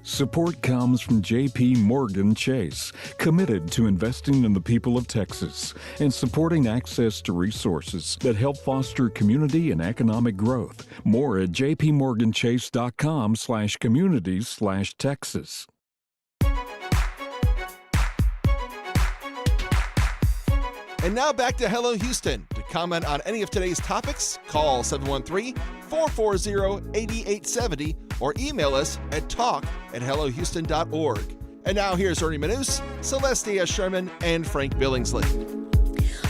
Support comes from J.P. Morgan Chase, committed to investing in the people of Texas and supporting access to resources that help foster community and economic growth. More at jpmorganchase.com/communities/Texas. And now back to Hello Houston. To comment on any of today's topics, call 713-440-8870 or email us at talk@hellohouston.org. And now here's Ernie Manous, Celestia Sherman, and Frank Billingsley.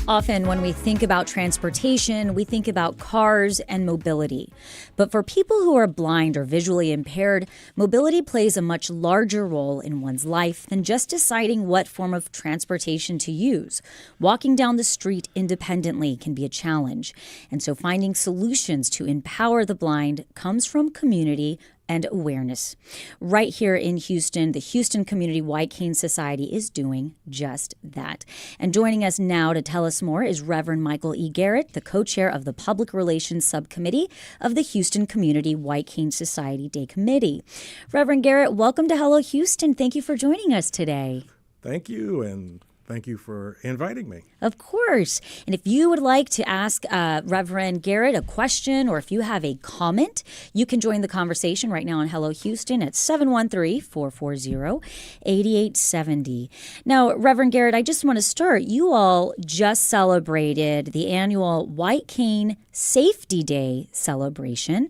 Often when we think about transportation, we think about cars and mobility. But for people who are blind or visually impaired, mobility plays a much larger role in one's life than just deciding what form of transportation to use. Walking down the street independently can be a challenge. And so finding solutions to empower the blind comes from community, and awareness. Right here in Houston, the Houston Community White Cane Society is doing just that. And joining us now to tell us more is Reverend Michael E. Garrett, the co-chair of the Public Relations Subcommittee of the Houston Community White Cane Society Day Committee. Reverend Garrett, welcome to Hello Houston. Thank you for joining us today. Thank you, and thank you for inviting me. Of course. And if you would like to ask Reverend Garrett a question, or if you have a comment, you can join the conversation right now on Hello Houston at 713-440-8870. Now, Reverend Garrett, I just want to start. You all just celebrated the annual White Cane Safety Day celebration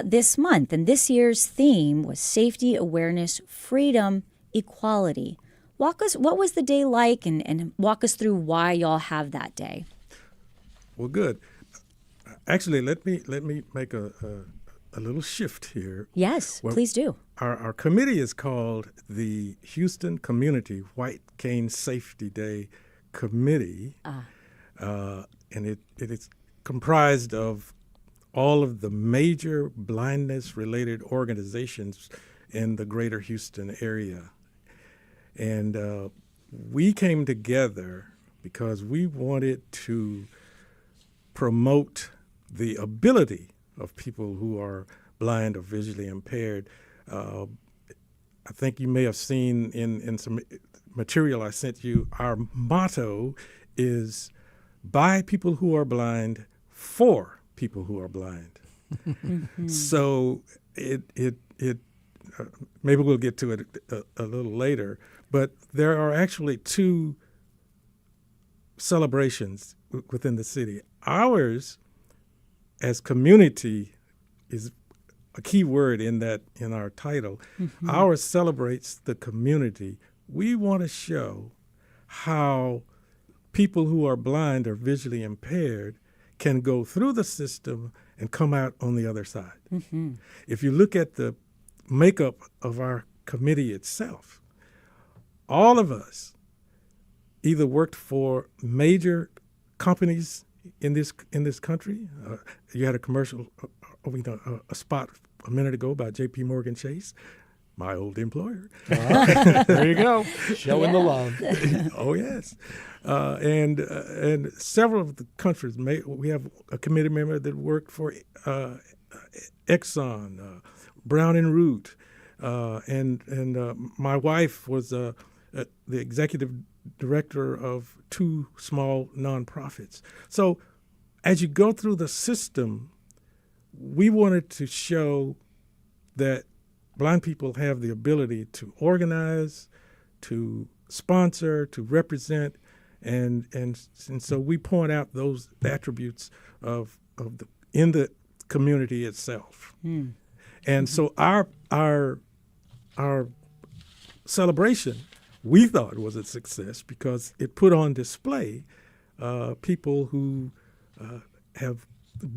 this month. And this year's theme was safety, awareness, freedom, equality. What was the day like, and walk us through why y'all have that day. Well, good. Actually, let me make a little shift here. Yes, please do. Our committee is called the Houston Community White Cane Safety Day Committee, and it is comprised of all of the major blindness-related organizations in the greater Houston area. And we came together because we wanted to promote the ability of people who are blind or visually impaired. I think you may have seen in some material I sent you, our motto is by people who are blind, for people who are blind. So it maybe we'll get to it a little later, but there are actually two celebrations within the city. Ours, as community, is a key word in our title. Mm-hmm. Ours celebrates the community. We want to show how people who are blind or visually impaired can go through the system and come out on the other side. Mm-hmm. If you look at the makeup of our committee itself, all of us either worked for major companies in this country. You had a commercial, a spot a minute ago about J.P. Morgan Chase, my old employer. There you go, showing the love. Oh yes, and several of the countries. We have a committee member that worked for Exxon, Brown and Root, and my wife was the executive director of two small nonprofits. So as you go through the system, we wanted to show that blind people have the ability to organize, to sponsor, to represent, and so we point out those attributes of in the community itself. Mm. And so our celebration, we thought, was a success because it put on display people who have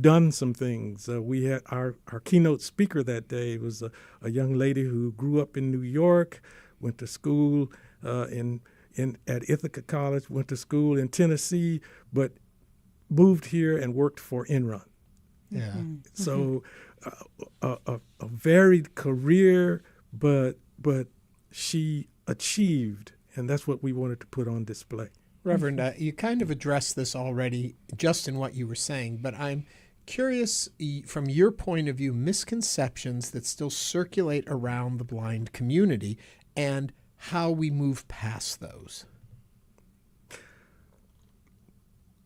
done some things. We had our keynote speaker that day was a young lady who grew up in New York, went to school at Ithaca College, went to school in Tennessee, but moved here and worked for Enron. Yeah. Mm-hmm. So a varied career, but she achieved, and that's what we wanted to put on display. Reverend, you kind of addressed this already just in what you were saying, but I'm curious, from your point of view, misconceptions that still circulate around the blind community and how we move past those.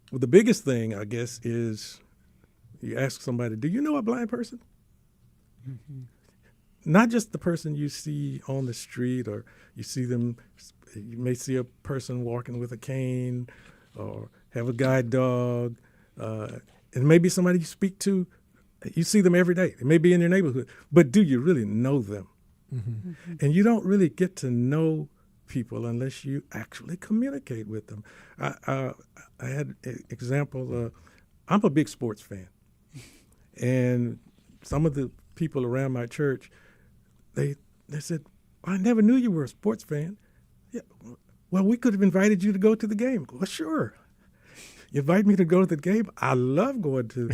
Well, the biggest thing, I guess, is you ask somebody, do you know a blind person? Mm-hmm. Not just the person you see on the street, or you may see a person walking with a cane or have a guide dog. It may be somebody you speak to. You see them every day. They may be in your neighborhood. But do you really know them? Mm-hmm. Mm-hmm. And you don't really get to know people unless you actually communicate with them. I had an example. I'm a big sports fan. And some of the people around my church, they said, I never knew you were a sports fan. Yeah, well, we could have invited you to go to the game. Well, sure. You invite me to go to the game? I love going to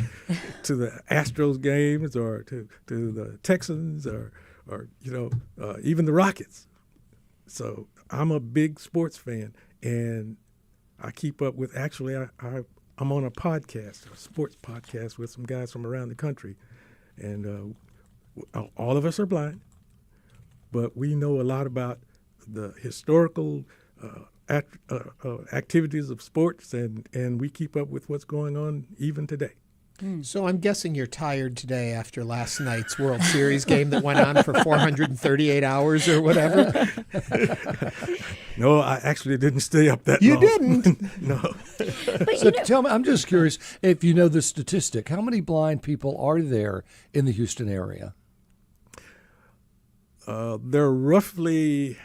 the Astros games or to the Texans or even the Rockets. So I'm a big sports fan, and I keep up with. Actually, I'm on a podcast, a sports podcast, with some guys from around the country, and all of us are blind, but we know a lot about the historical activities of sports, and we keep up with what's going on even today. So I'm guessing you're tired today after last night's World Series game that went on for 438 hours or whatever. No, I actually didn't stay up that long. long. You didn't? No. So tell me, I'm just curious if you know the statistic. How many blind people are there in the Houston area? There are roughly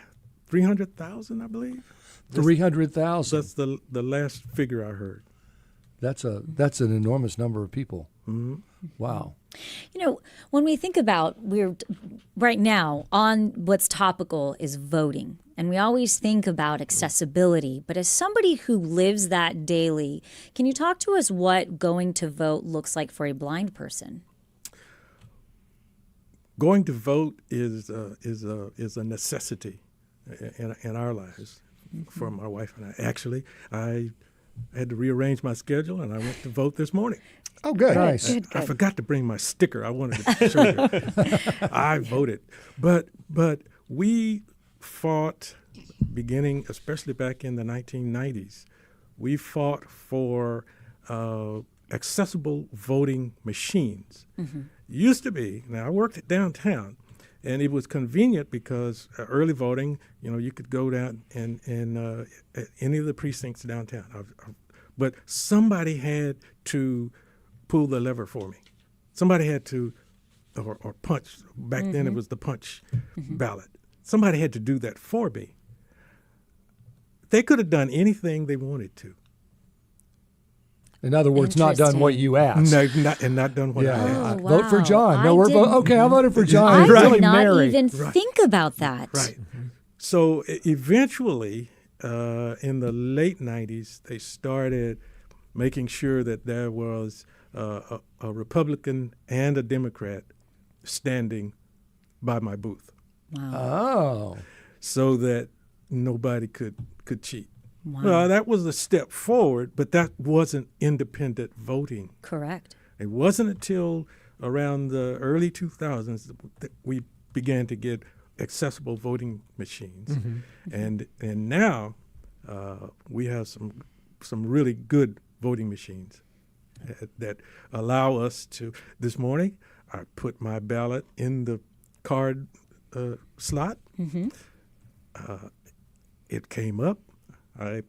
300,000, I believe. 300,000. That's the last figure I heard. That's an enormous number of people. Mm-hmm. Wow. When we think about, we're right now on what's topical is voting. And we always think about accessibility. But as somebody who lives that daily, can you talk to us what going to vote looks like for a blind person? Going to vote is a necessity in our lives for my wife and I. Actually, I had to rearrange my schedule, and I went to vote this morning. Oh, good. Nice. Good. I forgot to bring my sticker. I wanted to show you. I voted. But we fought, beginning, especially back in the 1990s, we fought for accessible voting machines. Mm-hmm. Used to be, now I worked downtown, and it was convenient because early voting, you could go down and any of the precincts downtown. But somebody had to pull the lever for me. Somebody had to, or punch. Back then it was the punch ballot. Somebody had to do that for me. They could have done anything they wanted to. In other words, not done what you asked. Not done what I asked. Oh, Vote for wow. John. No, okay, I voted for John. I Really, did not Mary. even think about that. Right. So eventually, in the late 90s, they started making sure that there was a Republican and a Democrat standing by my booth. Wow. Oh. So that nobody could cheat. Wow. Well, that was a step forward, but that wasn't independent voting. Correct. It wasn't until around the early 2000s that we began to get accessible voting machines. Mm-hmm. And now we have some really good voting machines that allow us to. This morning, I put my ballot in the card slot. Mm-hmm. It came up. I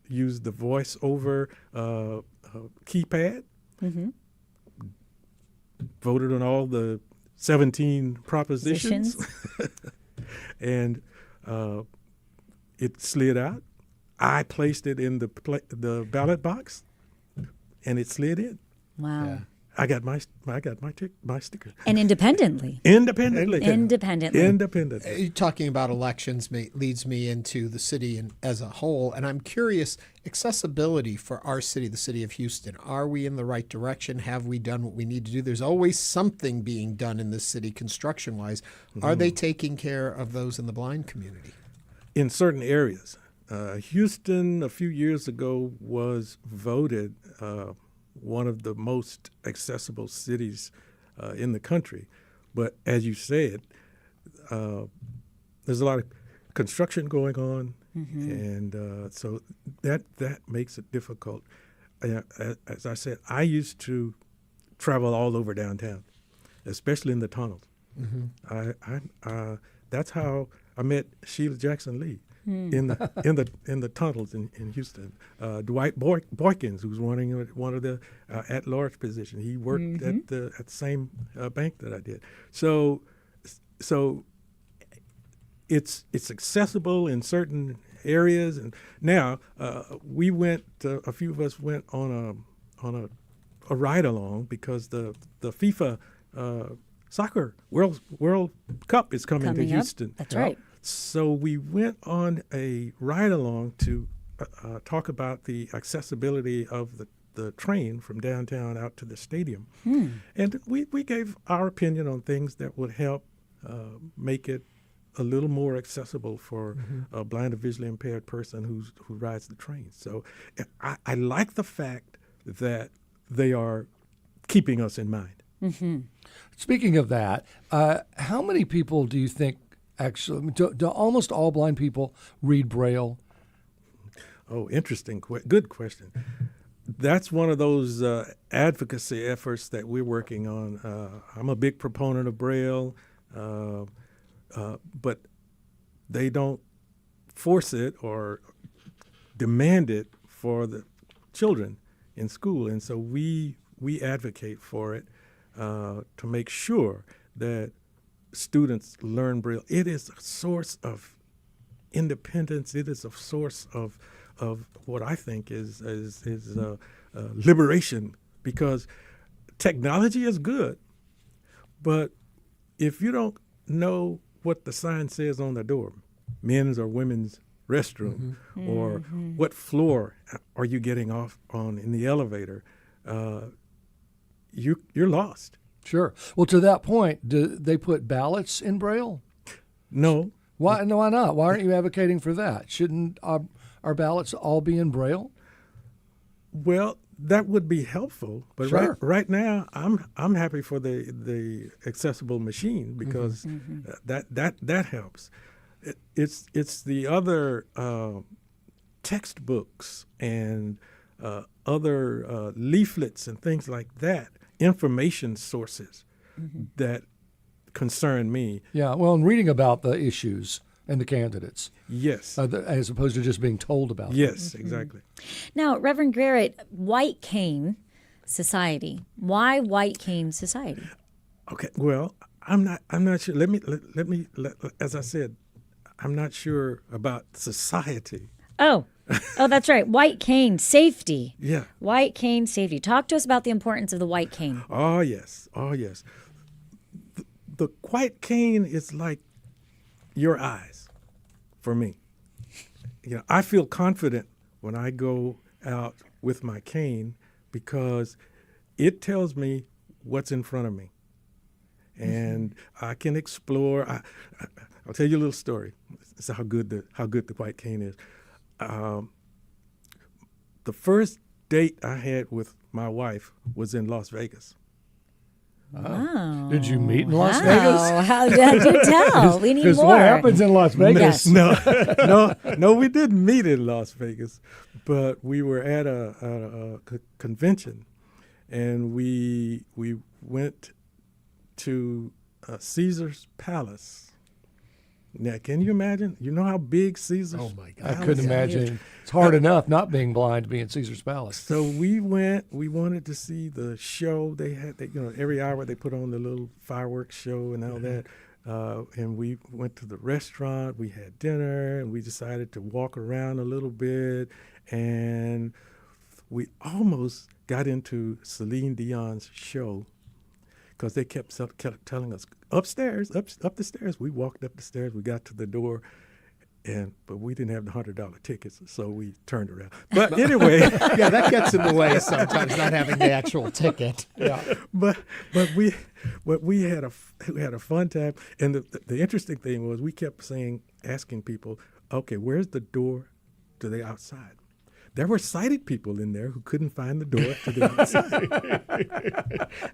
used the voice over keypad. Mm-hmm. Voted on all the 17 propositions. And it slid out. I placed it in the ballot box, and it slid in. Wow. Yeah. I got my sticker. And independently. Independently. Talking about elections leads me into the city as a whole, and I'm curious, accessibility for our city, the city of Houston, are we in the right direction? Have we done what we need to do? There's always something being done in this city construction-wise. Mm-hmm. Are they taking care of those in the blind community? In certain areas. Houston, a few years ago, was voted one of the most accessible cities in the country. But as you said, there's a lot of construction going on, and so that makes it difficult. As I said, I used to travel all over downtown, especially in the tunnels. Mm-hmm. That's how I met Sheila Jackson Lee. In the tunnels in Houston, Dwight Boykins, who's running one of the at-large position, he worked at the same bank that I did. So it's accessible in certain areas, and now we went. A few of us went on a ride along because the FIFA soccer World Cup is coming to Houston. That's right. So we went on a ride-along to talk about the accessibility of the train from downtown out to the stadium. And we gave our opinion on things that would help make it a little more accessible for a blind or visually impaired person who rides the train. So I like the fact that they are keeping us in mind. Speaking of that, how many people do you think actually, do almost all blind people read Braille? Oh, interesting. Good question. That's one of those advocacy efforts that we're working on. I'm a big proponent of Braille, but they don't force it or demand it for the children in school. And so we advocate for it to make sure that students learn Braille. It is a source of independence. It is a source of what I think is liberation, because technology is good, but if you don't know what the sign says on the door, men's or women's restroom, or what floor are you getting off on in the elevator, you're lost. Sure. Well, to that point, do they put ballots in Braille? No. Why? No, why not? Why aren't you advocating for that? Shouldn't our ballots all be in Braille? Well, that would be helpful, but Sure. right now I'm happy for the accessible machine, because that helps. It's the other textbooks and other leaflets and things like that, information sources that concern me. Yeah, well, and reading about the issues and the candidates. Yes. As opposed to just being told about them. Yes, exactly. Now, Reverend Garrett, White Cane Society. Why White Cane Society? Okay. Well, I'm not sure. Let me. As I said, I'm not sure about society. Oh, that's right. White cane safety. Yeah. White cane safety. Talk to us about the importance of the white cane. Oh yes. The white cane is like your eyes for me. You know, I feel confident when I go out with my cane, because it tells me what's in front of me, and I can explore. I'll tell you a little story. This is how good the white cane is. The first date I had with my wife was in Las Vegas. Wow. Did you meet in Las Vegas? How did you tell? We need more. What happens in Las Vegas? No, we didn't meet in Las Vegas, but we were at a convention, and we went to Caesar's Palace. Now, can you imagine? You know how big Caesar's Palace is? I couldn't imagine. It's hard enough not being blind to be in Caesar's Palace. So we went. We wanted to see the show they had. Every hour they put on the little fireworks show and all that. And we went to the restaurant. We had dinner, and we decided to walk around a little bit. And we almost got into Celine Dion's show, because they kept telling us upstairs, up the stairs. We walked up the stairs. We got to the door, but we didn't have the $100 tickets, so we turned around. But anyway, yeah, that gets in the way sometimes, not having the actual ticket. Yeah, but we had a fun time, and the interesting thing was we kept asking people, okay, where's the door to the outside? There were sighted people in there who couldn't find the door to the outside.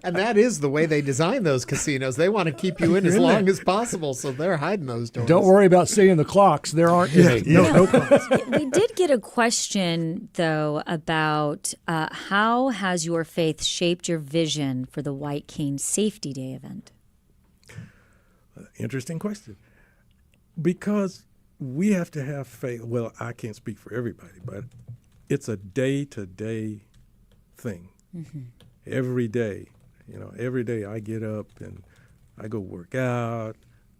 And that is the way they design those casinos. They want to keep you in as long as possible, so they're hiding those doors. Don't worry about seeing the clocks. There aren't any. No clocks. We did get a question, though, about how has your faith shaped your vision for the White Cane Safety Day event? Interesting question. Because we have to have faith. Well, I can't speak for everybody, but it's a day-to-day thing. Every day, every day I get up and I go work out.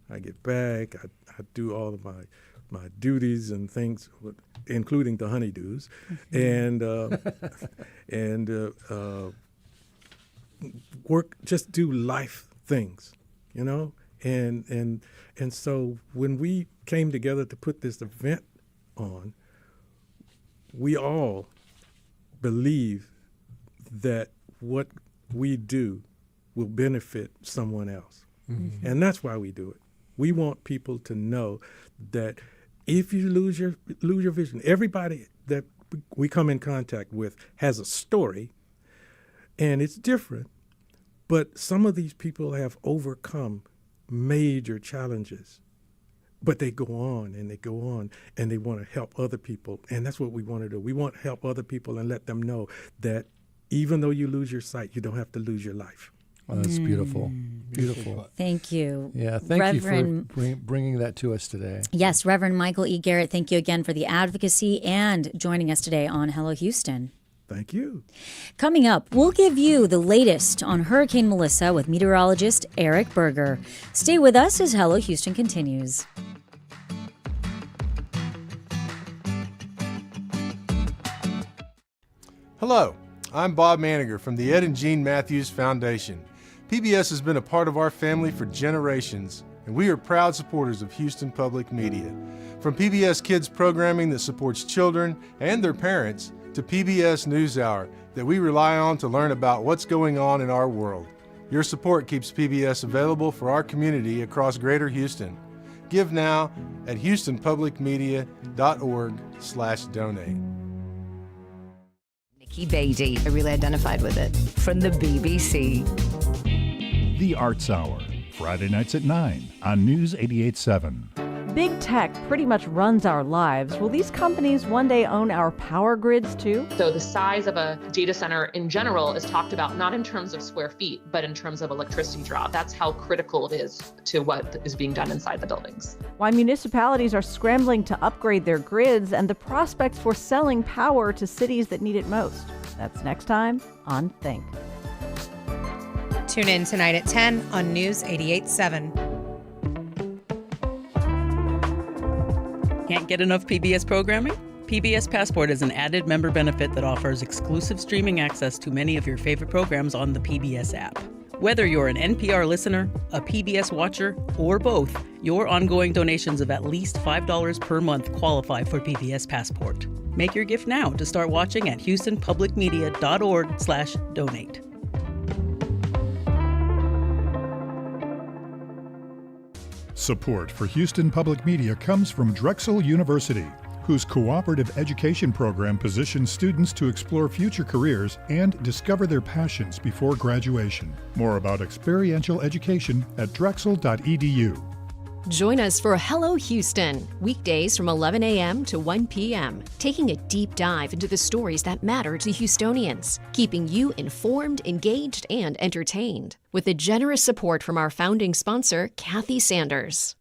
I get back. I do all of my duties and things, including the honeydews, and work. Just do life things, And so when we came together to put this event on, we all believe that what we do will benefit someone else. Mm-hmm. And that's why we do it. We want people to know that if you lose your vision, everybody that we come in contact with has a story, and it's different, but some of these people have overcome major challenges. But they go on and they go on and they want to help other people. And that's what we want to do. We want to help other people and let them know that even though you lose your sight, you don't have to lose your life. Oh, that's beautiful. Beautiful. Thank you. Yeah, thank you for bringing that to us today. Yes, Reverend Michael E. Garrett, thank you again for the advocacy and joining us today on Hello Houston. Thank you. Coming up, we'll give you the latest on Hurricane Melissa with meteorologist Eric Berger. Stay with us as Hello Houston continues. Hello, I'm Bob Maniger from the Ed and Jean Matthews Foundation. PBS has been a part of our family for generations, and we are proud supporters of Houston Public Media. From PBS Kids programming that supports children and their parents to PBS NewsHour that we rely on to learn about what's going on in our world. Your support keeps PBS available for our community across Greater Houston. Give now at houstonpublicmedia.org/donate. Nikki Beatty, I really identified with it, from the BBC. The Arts Hour, Friday nights at 9 on News 88.7. Big tech pretty much runs our lives. Will these companies one day own our power grids too? So the size of a data center in general is talked about not in terms of square feet, but in terms of electricity draw. That's how critical it is to what is being done inside the buildings. Why municipalities are scrambling to upgrade their grids and the prospects for selling power to cities that need it most. That's next time on Think. Tune in tonight at 10 on News 88.7. Can't get enough PBS programming? PBS Passport is an added member benefit that offers exclusive streaming access to many of your favorite programs on the PBS app. Whether you're an NPR listener, a PBS watcher, or both, your ongoing donations of at least $5 per month qualify for PBS Passport. Make your gift now to start watching at houstonpublicmedia.org/donate. Support for Houston Public Media comes from Drexel University, whose cooperative education program positions students to explore future careers and discover their passions before graduation. More about experiential education at drexel.edu. Join us for Hello Houston, weekdays from 11 a.m. to 1 p.m., taking a deep dive into the stories that matter to Houstonians, keeping you informed, engaged, and entertained, with the generous support from our founding sponsor, Kathy Sanders.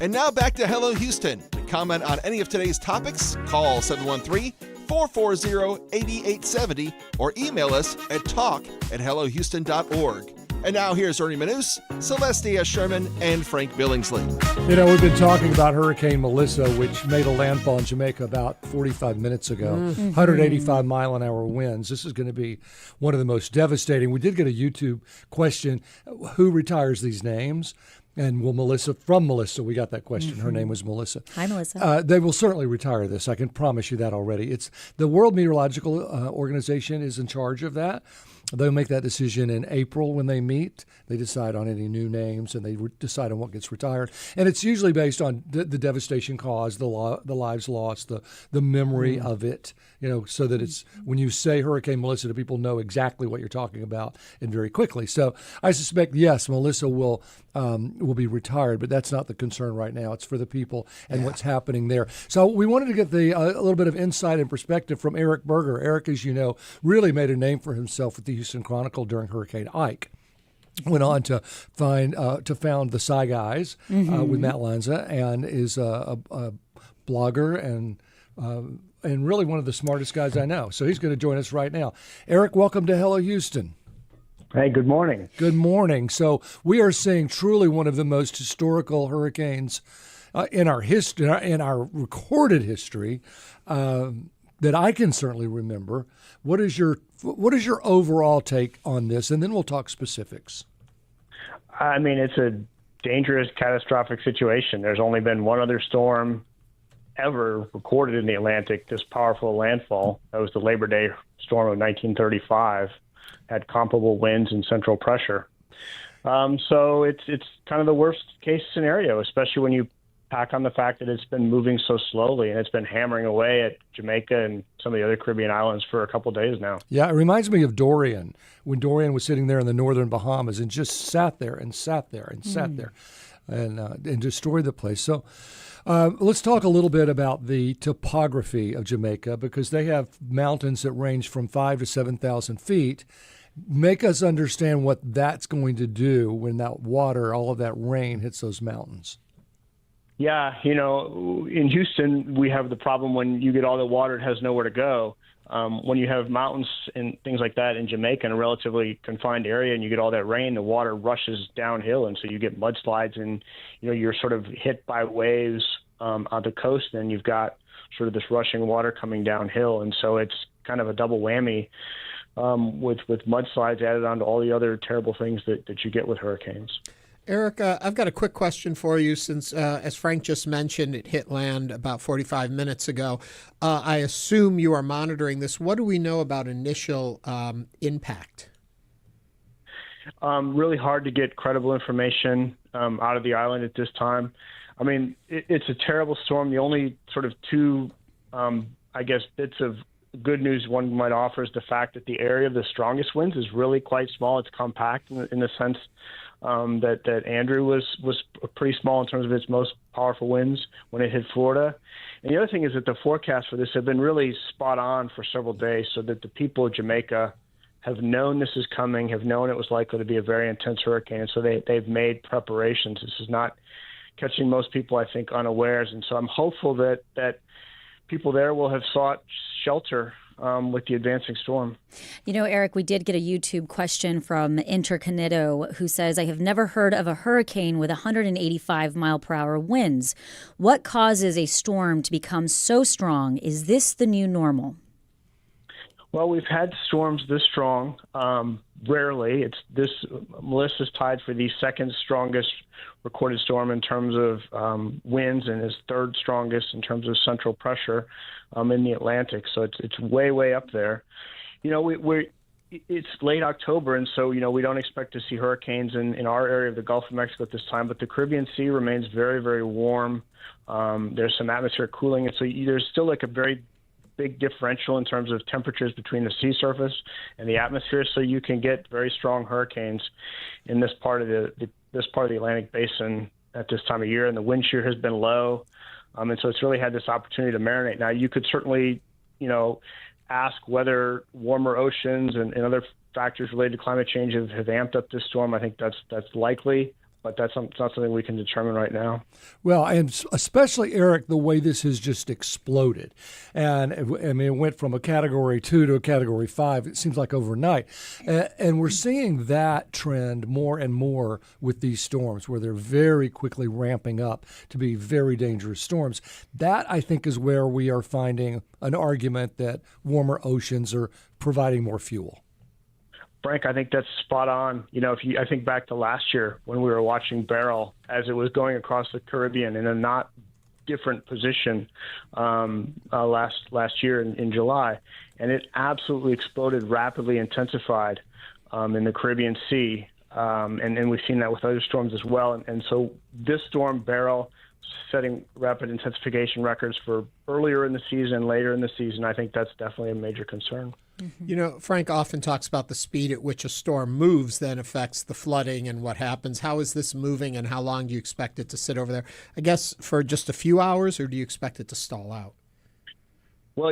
And now back to Hello Houston. To comment on any of today's topics, call 713-440-8870 or email us at talk@hellohouston.org. And now here's Ernie Manous, Celestia Sherman, and Frank Billingsley. You know, we've been talking about Hurricane Melissa, which made a landfall in Jamaica about 45 minutes ago. 185-mile-an-hour winds. This is going to be one of the most devastating. We did get a YouTube question, who retires these names? And will Melissa, we got that question. Her name was Melissa. Hi, Melissa. They will certainly retire this. I can promise you that already. It's the World Meteorological Organization is in charge of that. They'll make that decision in April when they meet. They decide on any new names and they decide on what gets retired. And it's usually based on the devastation caused, the lives lost, the memory of it. You know, so that it's when you say Hurricane Melissa, people know exactly what you're talking about and very quickly. So I suspect, yes, Melissa will be retired, but that's not the concern right now. It's for the people and what's happening there. So we wanted to get a little bit of insight and perspective from Eric Berger. Eric, as you know, really made a name for himself with the Houston Chronicle during Hurricane Ike. Went on to found the Sci Guys with Matt Lanza, and is a blogger and really one of the smartest guys I know. So he's going to join us right now. Eric, welcome to Hello Houston. Hey, good morning. Good morning. So we are seeing truly one of the most historical hurricanes in our history, in our recorded history, that I can certainly remember. What is your overall take on this? And then we'll talk specifics. I mean, it's a dangerous, catastrophic situation. There's only been one other storm ever recorded in the Atlantic, this powerful landfall. That was the Labor Day storm of 1935, had comparable winds and central pressure. So it's kind of the worst case scenario, especially when you pack on the fact that it's been moving so slowly and it's been hammering away at Jamaica and some of the other Caribbean islands for a couple of days now. Yeah, it reminds me of Dorian, when Dorian was sitting there in the northern Bahamas and just sat there and sat there and sat there and destroyed the place. So let's talk a little bit about the topography of Jamaica, because they have mountains that range from 5,000 to 7,000 feet. Make us understand what that's going to do when that water, all of that rain hits those mountains. Yeah, in Houston, we have the problem when you get all the water, it has nowhere to go. When you have mountains and things like that in Jamaica in a relatively confined area and you get all that rain, the water rushes downhill. And so you get mudslides and, you're sort of hit by waves on the coast. And you've got sort of this rushing water coming downhill. And so it's kind of a double whammy with mudslides added on to all the other terrible things that you get with hurricanes. Eric, I've got a quick question for you since, as Frank just mentioned, it hit land about 45 minutes ago. I assume you are monitoring this. What do we know about initial impact? Really hard to get credible information out of the island at this time. I mean, it's a terrible storm. The only sort of two, bits of good news one might offer is the fact that the area of the strongest winds is really quite small. It's compact in the sense that Andrew was pretty small in terms of its most powerful winds when it hit Florida. And the other thing is that the forecasts for this have been really spot on for several days, so that the people of Jamaica have known this is coming, have known it was likely to be a very intense hurricane, and so they've made preparations. This is not catching most people, I think, unawares. And so I'm hopeful that people there will have sought shelter with the advancing storm. Eric, we did get a YouTube question from Interconito who says, I have never heard of a hurricane with 185 mile per hour winds. What causes a storm to become so strong? Is this the new normal? Well, we've had storms this strong. Rarely. Melissa's tied for the second strongest recorded storm in terms of winds and is third strongest in terms of central pressure in the Atlantic. So it's way up there. It's late October, and so we don't expect to see hurricanes in our area of the Gulf of Mexico at this time. But the Caribbean Sea remains very, very warm. There's some atmospheric cooling, and so there's still like a very big differential in terms of temperatures between the sea surface and the atmosphere, so you can get very strong hurricanes in this part of the Atlantic Basin at this time of year. And the wind shear has been low, and so it's really had this opportunity to marinate. Now, you could certainly, ask whether warmer oceans and other factors related to climate change have amped up this storm. I think that's likely. But that's not something we can determine right now. Well, and especially, Eric, the way this has just exploded. And it went from a Category 2 to a Category 5, it seems like overnight. And we're seeing that trend more and more with these storms, where they're very quickly ramping up to be very dangerous storms. That, I think, is where we are finding an argument that warmer oceans are providing more fuel. Frank, I think that's spot on. I think back to last year when we were watching Beryl as it was going across the Caribbean in a not different position last year in July, and it absolutely exploded, rapidly intensified in the Caribbean Sea, and we've seen that with other storms as well. And so this storm, Beryl, setting rapid intensification records for earlier in the season, later in the season. I think that's definitely a major concern. Frank often talks about the speed at which a storm moves then affects the flooding and what happens. How is this moving, and how long do you expect it to sit over there? I guess for just a few hours, or do you expect it to stall out? Well,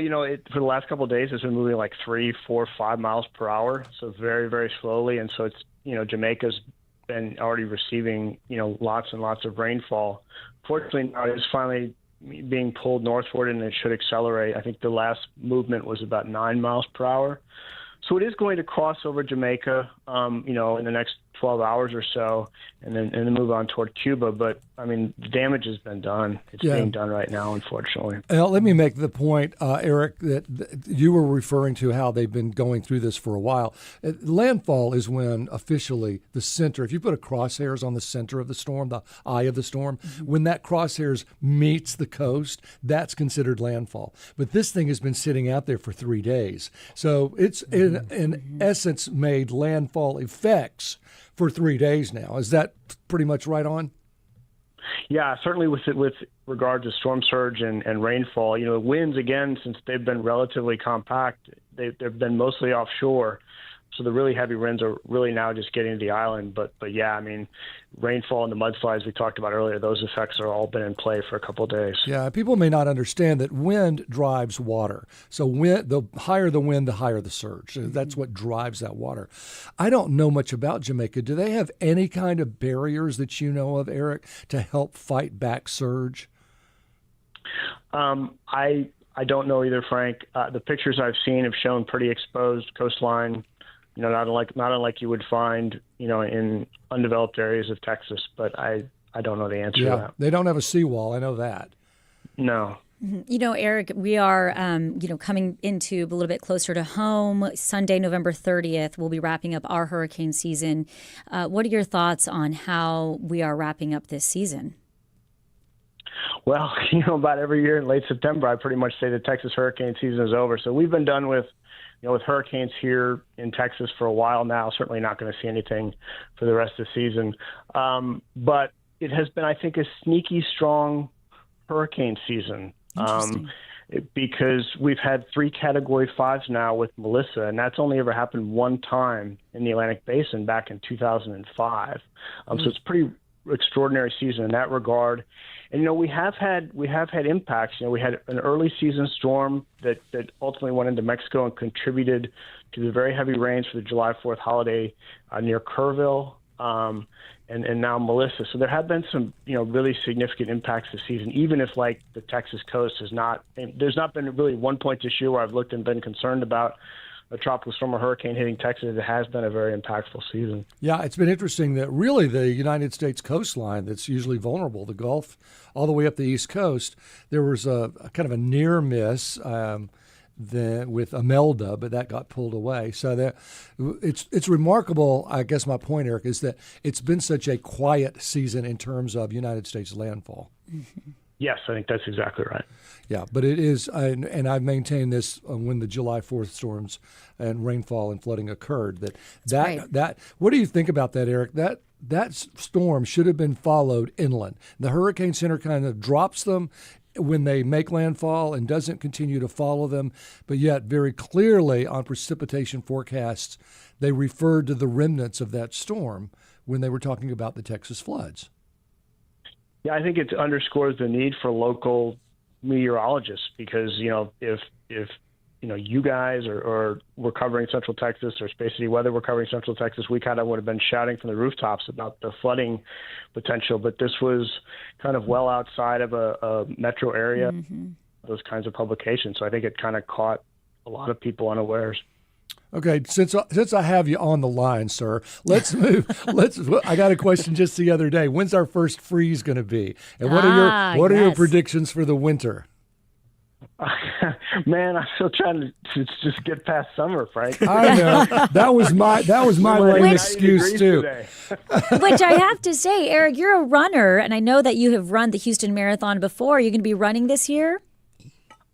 for the last couple of days, it's been moving like 3, 4, 5 miles per hour, so very, very slowly. And so it's, Jamaica's been already receiving, lots and lots of rainfall. Fortunately, now it's finally being pulled northward, and it should accelerate. I think the last movement was about 9 miles per hour. So it is going to cross over Jamaica, in the next 12 hours or so, and then move on toward Cuba. But I mean, the damage has been done. It's being done right now, unfortunately. Let me make the point, Eric, that you were referring to how they've been going through this for a while. Landfall is when officially the center, if you put a crosshairs on the center of the storm, the eye of the storm, when that crosshairs meets the coast, that's considered landfall. But this thing has been sitting out there for 3 days. So it's in essence made landfall effects for 3 days now. Is that pretty much right on? Yeah, certainly with regard to storm surge and rainfall, the winds, again, since they've been relatively compact, they've been mostly offshore. So the really heavy winds are really now just getting to the island. But yeah, I mean, rainfall and the mudslides we talked about earlier, those effects are all been in play for a couple of days. Yeah, people may not understand that wind drives water. So the higher the wind, the higher the surge. So that's what drives that water. I don't know much about Jamaica. Do they have any kind of barriers that you know of, Eric, to help fight back surge? I don't know either, Frank. The pictures I've seen have shown pretty exposed coastline. Not unlike you would find, in undeveloped areas of Texas, but I don't know the answer to that. They don't have a seawall. I know that. No. Eric, we are, coming into a little bit closer to home. Sunday, November 30th, we'll be wrapping up our hurricane season. What are your thoughts on how we are wrapping up this season? Well, about every year in late September, I pretty much say the Texas hurricane season is over. So we've been done with hurricanes here in Texas for a while now. Certainly not going to see anything for the rest of the season. But it has been, I think, a sneaky strong hurricane season. Because we've had 3 Category 5s now with Melissa, and that's only ever happened one time in the Atlantic Basin back in 2005. So it's a pretty extraordinary season in that regard. And we have had impacts. We had an early season storm that ultimately went into Mexico and contributed to the very heavy rains for the July 4th holiday near Kerrville, and now Melissa. So there have been some really significant impacts this season. Even if the Texas coast there's not been really one point this year where I've looked and been concerned about a tropical storm or hurricane hitting Texas. It has been a very impactful season. Yeah, it's been interesting that really the United States coastline that's usually vulnerable, the Gulf, all the way up the East Coast, there was a kind of a near miss with Imelda, but that got pulled away. So it's remarkable. I guess my point, Eric, is that it's been such a quiet season in terms of United States landfall. Mm-hmm. Yes, I think that's exactly right. Yeah, but it is, and I've maintained this when the July 4th storms and rainfall and flooding occurred. That what do you think about that, Eric? That storm should have been followed inland. The Hurricane Center kind of drops them when they make landfall and doesn't continue to follow them, but yet very clearly on precipitation forecasts, they referred to the remnants of that storm when they were talking about the Texas floods. Yeah, I think it underscores the need for local meteorologists because, if you guys or we're covering Central Texas or Space City Weather were covering Central Texas, we kind of would have been shouting from the rooftops about the flooding potential. But this was kind of well outside of a metro area, those kinds of publications. So I think it kind of caught a lot of people unawares. Okay, since I have you on the line, sir, let's move. I got a question just the other day. When's our first freeze going to be? And what are your predictions for the winter? Man, I'm still trying to just get past summer, Frank. I know that was my lame excuse too. Which I have to say, Eric, you're a runner, and I know that you have run the Houston Marathon before. Are you going to be running this year?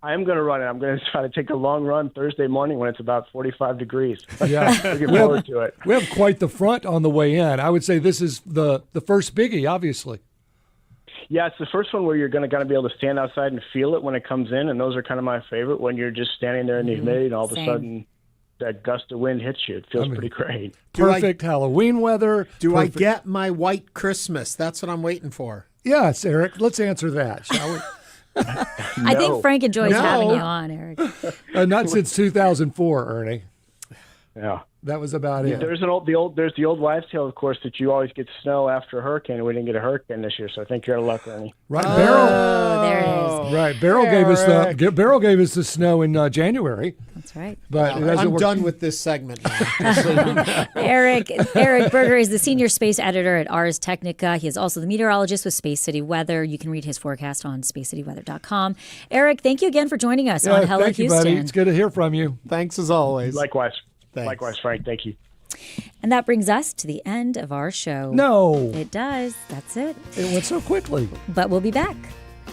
I am going to run it. I'm going to try to take a long run Thursday morning when it's about 45 degrees. Yeah, looking forward to it. We have quite the front on the way in. I would say this is the first biggie, obviously. Yeah, it's the first one where you're going to be able to stand outside and feel it when it comes in, and those are kind of my favorite when you're just standing there in the humidity and all of a sudden that gust of wind hits you. It feels pretty great. Perfect Halloween weather. I get my white Christmas? That's what I'm waiting for. Yes, Eric, let's answer that, shall we? I think Frank enjoys having you on, Eric. Not since 2004, Ernie. Yeah, that was about it. There's the old wives' tale, of course, that you always get snow after a hurricane, and we didn't get a hurricane this year. So I think you're out of luck, Ernie. Right, Beryl. Oh, there it is. Right, Beryl gave us the snow in January. That's right. But it Well, doesn't I'm work. done with this segment now. Eric Berger is the senior space editor at Ars Technica. He is also the meteorologist with Space City Weather. You can read his forecast on spacecityweather.com. Eric, thank you again for joining us on Hello thank Houston. you, buddy. It's good to hear from you. Thanks as always. Likewise. Thanks. Likewise, Frank. Thank you. And that brings us to the end of our show. No. It does. That's it. It went so quickly. But we'll be back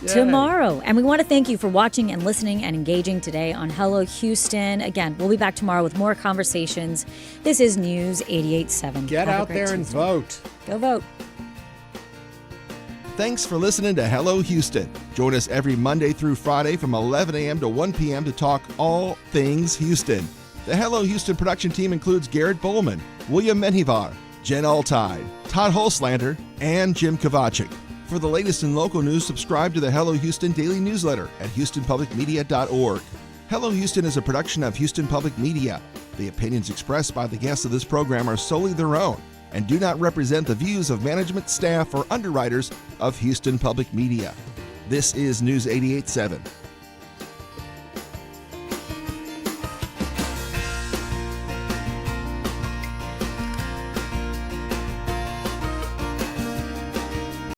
Yay. tomorrow. And we want to thank you for watching and listening and engaging today on Hello Houston. Again, we'll be back tomorrow with more conversations. This is News 88.7. Get Have a out great there and Tuesday. vote. Go vote. Thanks for listening to Hello Houston. Join us every Monday through Friday from 11 a.m. to 1 p.m. to talk all things Houston. The Hello Houston production team includes Garrett Bowman, William Menjivar, Jen Altide, Todd Holslander, and Jim Kovacic. For the latest in local news, subscribe to the Hello Houston daily newsletter at houstonpublicmedia.org. Hello Houston is a production of Houston Public Media. The opinions expressed by the guests of this program are solely their own and do not represent the views of management, staff, or underwriters of Houston Public Media. This is News 88.7.